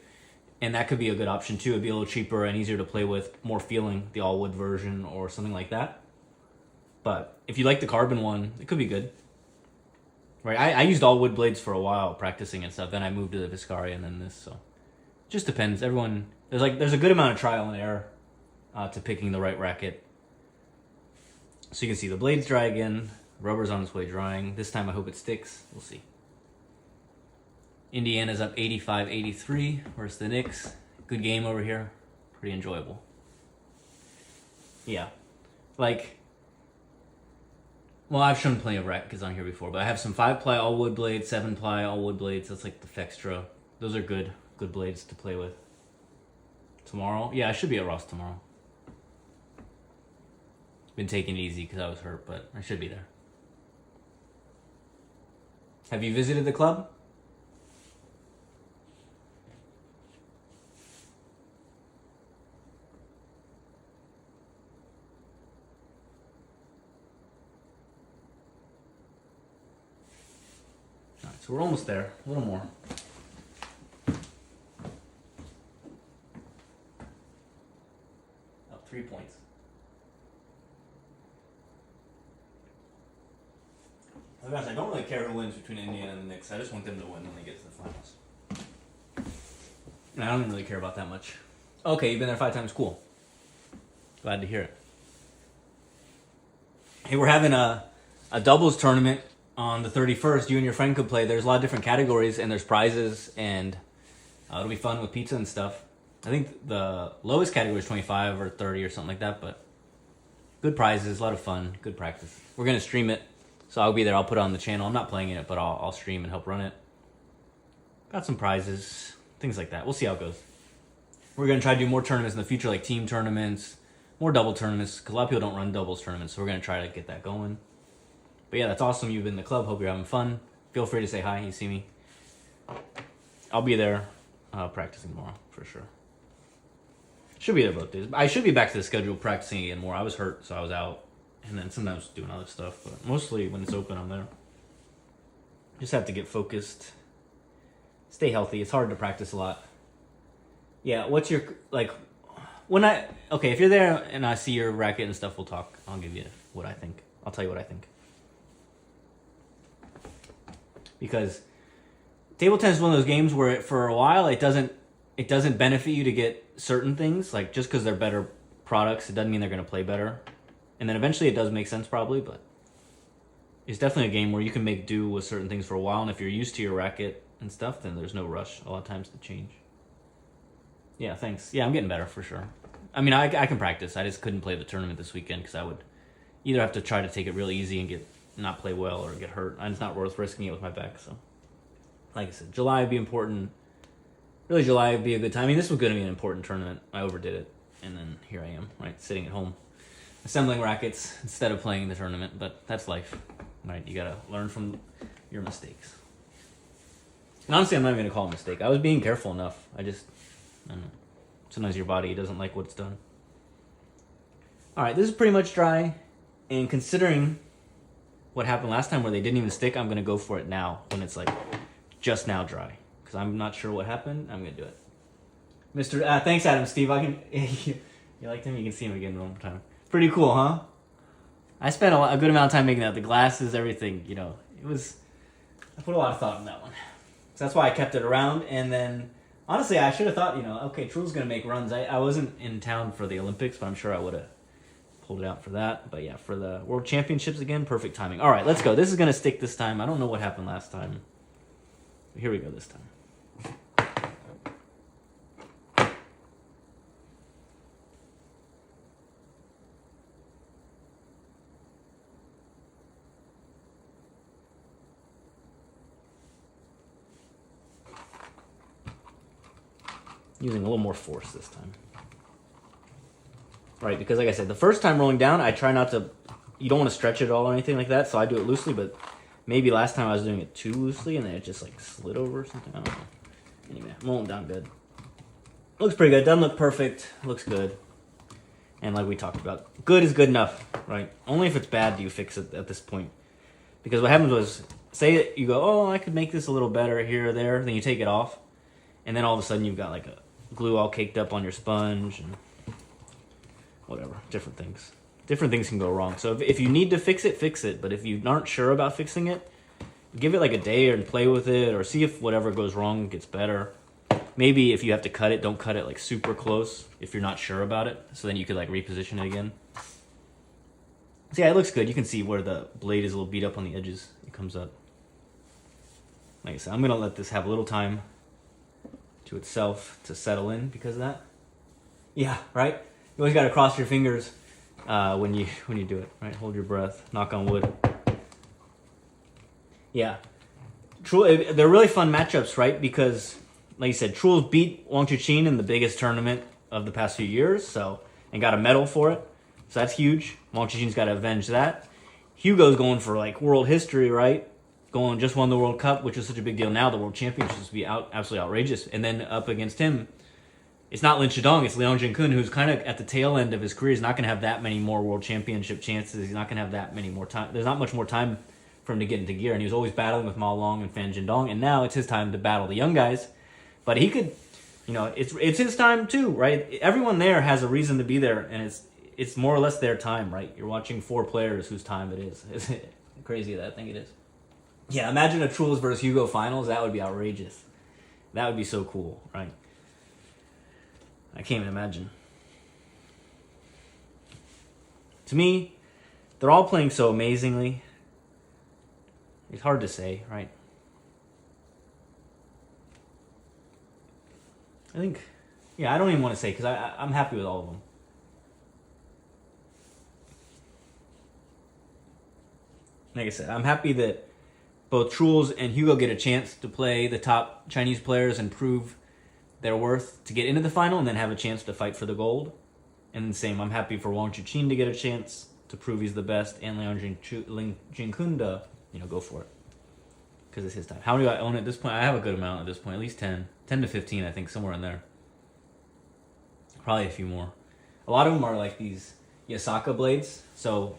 And that could be a good option, too. It'd be a little cheaper and easier to play with, more feeling, the all-wood version or something like that. But if you like the Carbon one, it could be good. Right, I used all wood blades for a while practicing and stuff. Then I moved to the Viscaria and then this. So, just depends. Everyone there's a good amount of trial and error to picking the right racket. So you can see the blade's dry again. Rubber's on its way drying. This time I hope it sticks. We'll see. Indiana's up 85-83 versus the Knicks. Good game over here. Pretty enjoyable. Yeah, Well, I've shown plenty of rackets on here before, but I have some 5-ply all-wood blades, 7-ply all-wood blades. That's like the Fextra. Those are good blades to play with. Tomorrow? Yeah, I should be at Ross tomorrow. Been taking it easy because I was hurt, but I should be there. Have you visited the club? So we're almost there. A little more. Up 3 points. I don't really care who wins between Indiana and the Knicks. I just want them to win when they get to the finals. And I don't really care about that much. Okay, you've been there 5 times. Cool. Glad to hear it. Hey, we're having a doubles tournament on the 31st. You and your friend could play. There's a lot of different categories, and there's prizes, and it'll be fun with pizza and stuff. I think the lowest category is 25 or 30 or something like that, but good prizes, a lot of fun, good practice. We're going to stream it, so I'll be there. I'll put it on the channel. I'm not playing in it, but I'll stream and help run it. Got some prizes, things like that. We'll see how it goes. We're going to try to do more tournaments in the future, like team tournaments, more double tournaments, because a lot of people don't run doubles tournaments, so we're going to try to get that going. But yeah, that's awesome. You've been in the club. Hope you're having fun. Feel free to say hi. You see me. I'll be there practicing tomorrow for sure. Should be there both days. I should be back to the schedule practicing again more. I was hurt, so I was out. And then sometimes doing other stuff. But mostly when it's open, I'm there. Just have to get focused. Stay healthy. It's hard to practice a lot. Yeah, what's your... if you're there and I see your racket and stuff, we'll talk. I'll give you what I think. I'll tell you what I think. Because table tennis is one of those games where for a while it doesn't benefit you to get certain things. Like, just because they're better products, it doesn't mean they're going to play better. And then eventually it does make sense probably, but it's definitely a game where you can make do with certain things for a while. And if you're used to your racket and stuff, then there's no rush a lot of times to change. Yeah, thanks. Yeah, I'm getting better for sure. I mean, I can practice. I just couldn't play the tournament this weekend because I would either have to try to take it real easy and not play well or get hurt. And it's not worth risking it with my back. So, like I said, July would be important. Really, July would be a good time. I mean, this was going to be an important tournament. I overdid it. And then here I am, right, sitting at home, assembling rackets instead of playing the tournament. But that's life, right? You got to learn from your mistakes. And honestly, I'm not even going to call it a mistake. I was being careful enough. I don't know. Sometimes your body doesn't like what's done. All right, this is pretty much dry. And considering what happened last time where they didn't even stick, I'm going to go for it now when it's like just now dry. Because I'm not sure what happened. I'm going to do it. Thanks, Adam Steve. You liked him? You can see him again one more time. Pretty cool, huh? I spent a good amount of time making that. The glasses, everything, I put a lot of thought in that one. So that's why I kept it around. And then, honestly, I should have thought, okay, Truls going to make runs. I wasn't in town for the Olympics, but I'm sure I would have pulled it out for that. But yeah, for the World Championships again, perfect timing. All right, let's go. This is going to stick this time. I don't know what happened last time. Here we go this time. Using a little more force this time. Right, because like I said, the first time rolling down, I try not to, you don't want to stretch it at all or anything like that, so I do it loosely, but maybe last time I was doing it too loosely and then it just like slid over or something, I don't know. Anyway, I'm rolling down good. Looks pretty good, doesn't look perfect, looks good. And like we talked about, good is good enough, right? Only if it's bad do you fix it at this point. Because what happens was, say you go, oh, I could make this a little better here or there, then you take it off, and then all of a sudden you've got like a glue all caked up on your sponge and whatever, different things. Different things can go wrong. So if you need to fix it. But if you aren't sure about fixing it, give it like a day and play with it or see if whatever goes wrong gets better. Maybe if you have to cut it, don't cut it like super close if you're not sure about it. So then you could like reposition it again. So yeah, it looks good. You can see where the blade is a little beat up on the edges. It comes up. Like I said, I'm going to let this have a little time to itself to settle in because of that. Yeah, right? You always got to cross your fingers when you do it, right? Hold your breath. Knock on wood. Yeah. They're really fun matchups, right? Because, like you said, Truls beat Wang Chuqin in the biggest tournament of the past few years, and got a medal for it. So that's huge. Wang Chuqin's got to avenge that. Hugo's going for like world history, right? Just won the World Cup, which is such a big deal now. The World Championships would be absolutely outrageous. And then up against him, it's not Lin Shidong, it's Liang Jinkun, who's kind of at the tail end of his career. He's not going to have that many more World Championship chances. He's not going to have that many more time. There's not much more time for him to get into gear. And he was always battling with Mao Long and Fan Jindong. And now it's his time to battle the young guys. But he could, it's his time too, right? Everyone there has a reason to be there. And it's more or less their time, right? You're watching 4 players whose time it is. It's crazy that I think it is. Yeah, imagine a Truls versus Hugo finals. That would be outrageous. That would be so cool, right? I can't even imagine. To me, they're all playing so amazingly. It's hard to say, right? I think, I don't even want to say because I'm happy with all of them. Like I said, I'm happy that both Truls and Hugo get a chance to play the top Chinese players and prove their worth to get into the final and then have a chance to fight for the gold. And the same, I'm happy for Wang Chuqin to get a chance to prove he's the best and Liang Jinkun to, go for it. Because it's his time. How many do I own at this point? I have a good amount at this point, at least 10. 10 to 15, I think, somewhere in there. Probably a few more. A lot of them are like these Yasaka blades. So,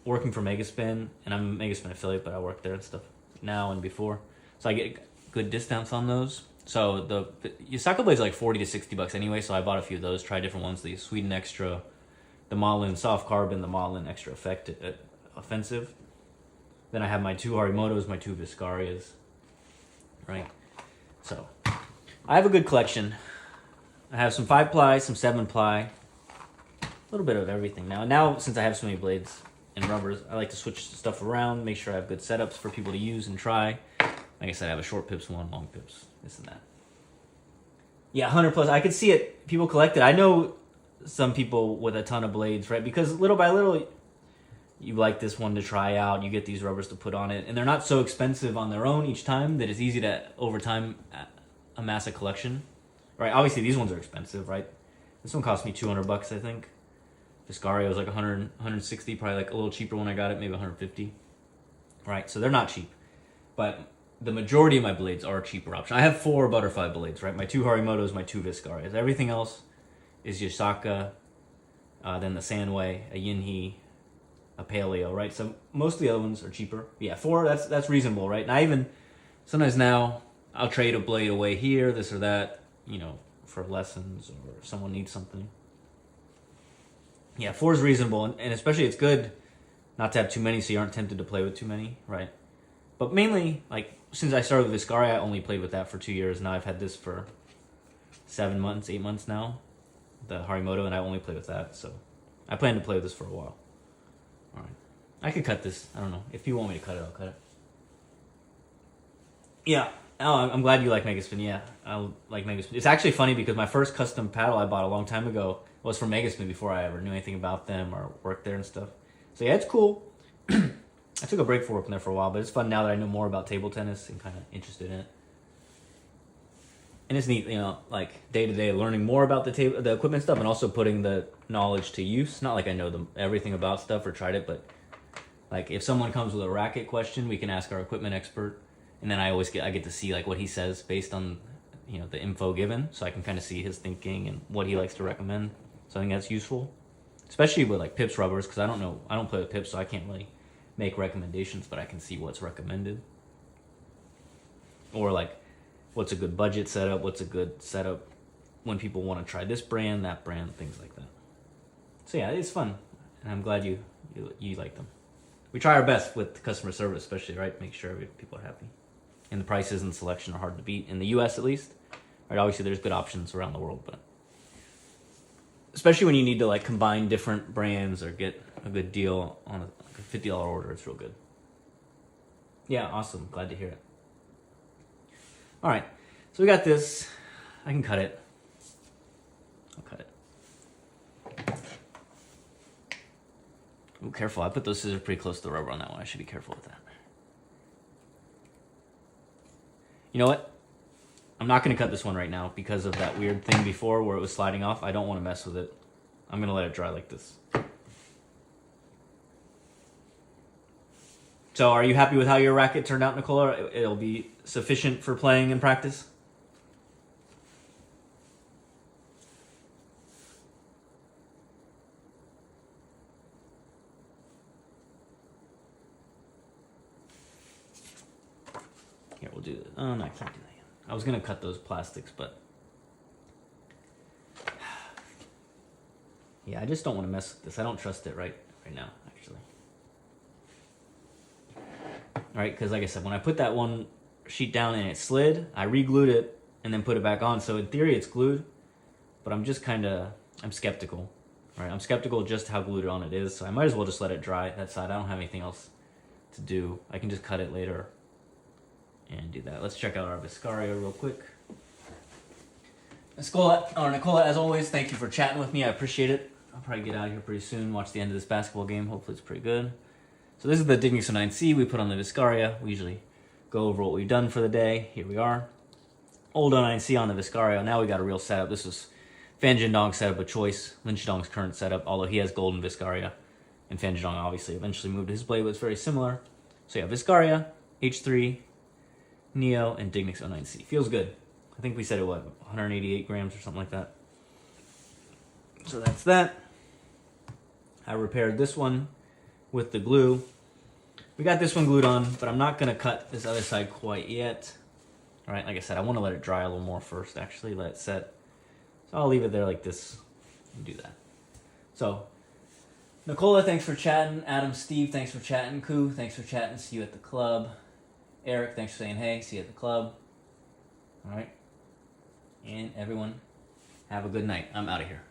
working for Megaspin, and I'm a Megaspin affiliate, but I work there and stuff now and before. So I get good discounts on those. So the Yasaka blades are like $40 to $60 anyway, so I bought a few of those, tried different ones, the Sweden Extra, the Malin Soft Carbon, the Malin Extra Offensive. Then I have my 2 Harimotos, my 2 Viscarias, right? So I have a good collection. I have some 5-ply, some 7-ply, a little bit of everything now. Now, since I have so many blades and rubbers, I like to switch stuff around, make sure I have good setups for people to use and try. Like I said, I have a short pips one, long pips, this and that. Yeah, 100 plus. I could see it. People collect it. I know some people with a ton of blades, right? Because little by little, you like this one to try out. You get these rubbers to put on it, and they're not so expensive on their own each time that it's easy to over time amass a collection, right? Obviously, these ones are expensive, right? This one cost me $200, I think. Viscaria was like 100, 160, probably like a little cheaper when I got it, maybe 150, right? So they're not cheap, but the majority of my blades are a cheaper option. I have 4 butterfly blades, right? My 2 harimotos, my 2 Viscarias. Everything else is Yosaka, then the Sandway, a Yinhe, a Paleo, right? So most of the other ones are cheaper. Yeah, 4, that's reasonable, right? And I even, sometimes now, I'll trade a blade away here, this or that, you know, for lessons or if someone needs something. Yeah, 4 is reasonable, and especially it's good not to have too many so you aren't tempted to play with too many, right? But mainly, like, since I started with Viscaria, I only played with that for 2 years. Now I've had this for 7 months, 8 months now, the Harimoto, and I only play with that, so I plan to play with this for a while. All right. I could cut this. I don't know. If you want me to cut it, I'll cut it. Yeah. Oh, I'm glad you like Megaspin. Yeah, I like Megaspin. It's actually funny because my first custom paddle I bought a long time ago was from Megaspin before I ever knew anything about them or worked there and stuff. So yeah, it's cool. I took a break from working there for a while, but it's fun now that I know more about table tennis and kind of interested in it. And it's neat, you know, like day to day learning more about the equipment stuff and also putting the knowledge to use. Not like I know everything about stuff or tried it, but like if someone comes with a racket question, we can ask our equipment expert, and then I get to see like what he says based on, you know, the info given, so I can kind of see his thinking and what he likes to recommend. So I think that's useful, especially with like pips rubbers, because I don't play with pips, so I can't really make recommendations, but I can see what's recommended. Or like, what's a good budget setup, what's a good setup when people want to try this brand, that brand, things like that. So yeah, it's fun, and I'm glad you like them. We try our best with customer service, especially, right? Make sure people are happy. And the prices and selection are hard to beat, in the US at least. Right? Obviously, there's good options around the world, but especially when you need to like combine different brands or get a good deal on a $50 order, it's real good. Yeah, awesome. Glad to hear it. All right, so we got this. I can cut it. I'll cut it. Ooh, careful. I put those scissors pretty close to the rubber on that one. I should be careful with that. You know what? I'm not going to cut this one right now because of that weird thing before where it was sliding off. I don't want to mess with it. I'm going to let it dry like this. So are you happy with how your racket turned out, Nicola? It'll be sufficient for playing and practice? Here, we'll do this. Oh, no, I can't do that yet. I was going to cut those plastics, but yeah, I just don't want to mess with this. I don't trust it right now, actually. All right, because like I said, when I put that one sheet down and it slid, I re-glued it and then put it back on. So in theory, it's glued, but I'm just I'm skeptical. All right, I'm skeptical just how glued on it is, so I might as well just let it dry that side. I don't have anything else to do. I can just cut it later and do that. Let's check out our Viscaria real quick. Nicola, as always, thank you for chatting with me. I appreciate it. I'll probably get out of here pretty soon, watch the end of this basketball game. Hopefully it's pretty good. So this is the Dignics 09C we put on the Viscaria. We usually go over what we've done for the day. Here we are. Old 09C on the Viscaria. Now we got a real setup. This is Fan Jindong's setup of choice. Lin Shidong's current setup, although he has golden Viscaria. And Fan Jindong obviously eventually moved his blade, but it's very similar. So yeah, Viscaria, H3, Neo, and Dignics 09C. Feels good. I think we said it, 188 grams or something like that. So that's that. I repaired this one with the glue. We got this one glued on, but I'm not going to cut this other side quite yet. All right, like I said, I want to let it dry a little more first, actually, let it set. So I'll leave it there like this and do that. So, Nicola, thanks for chatting. Adam, Steve, thanks for chatting. Koo, thanks for chatting. See you at the club. Eric, thanks for saying hey. See you at the club. All right. And everyone, have a good night. I'm out of here.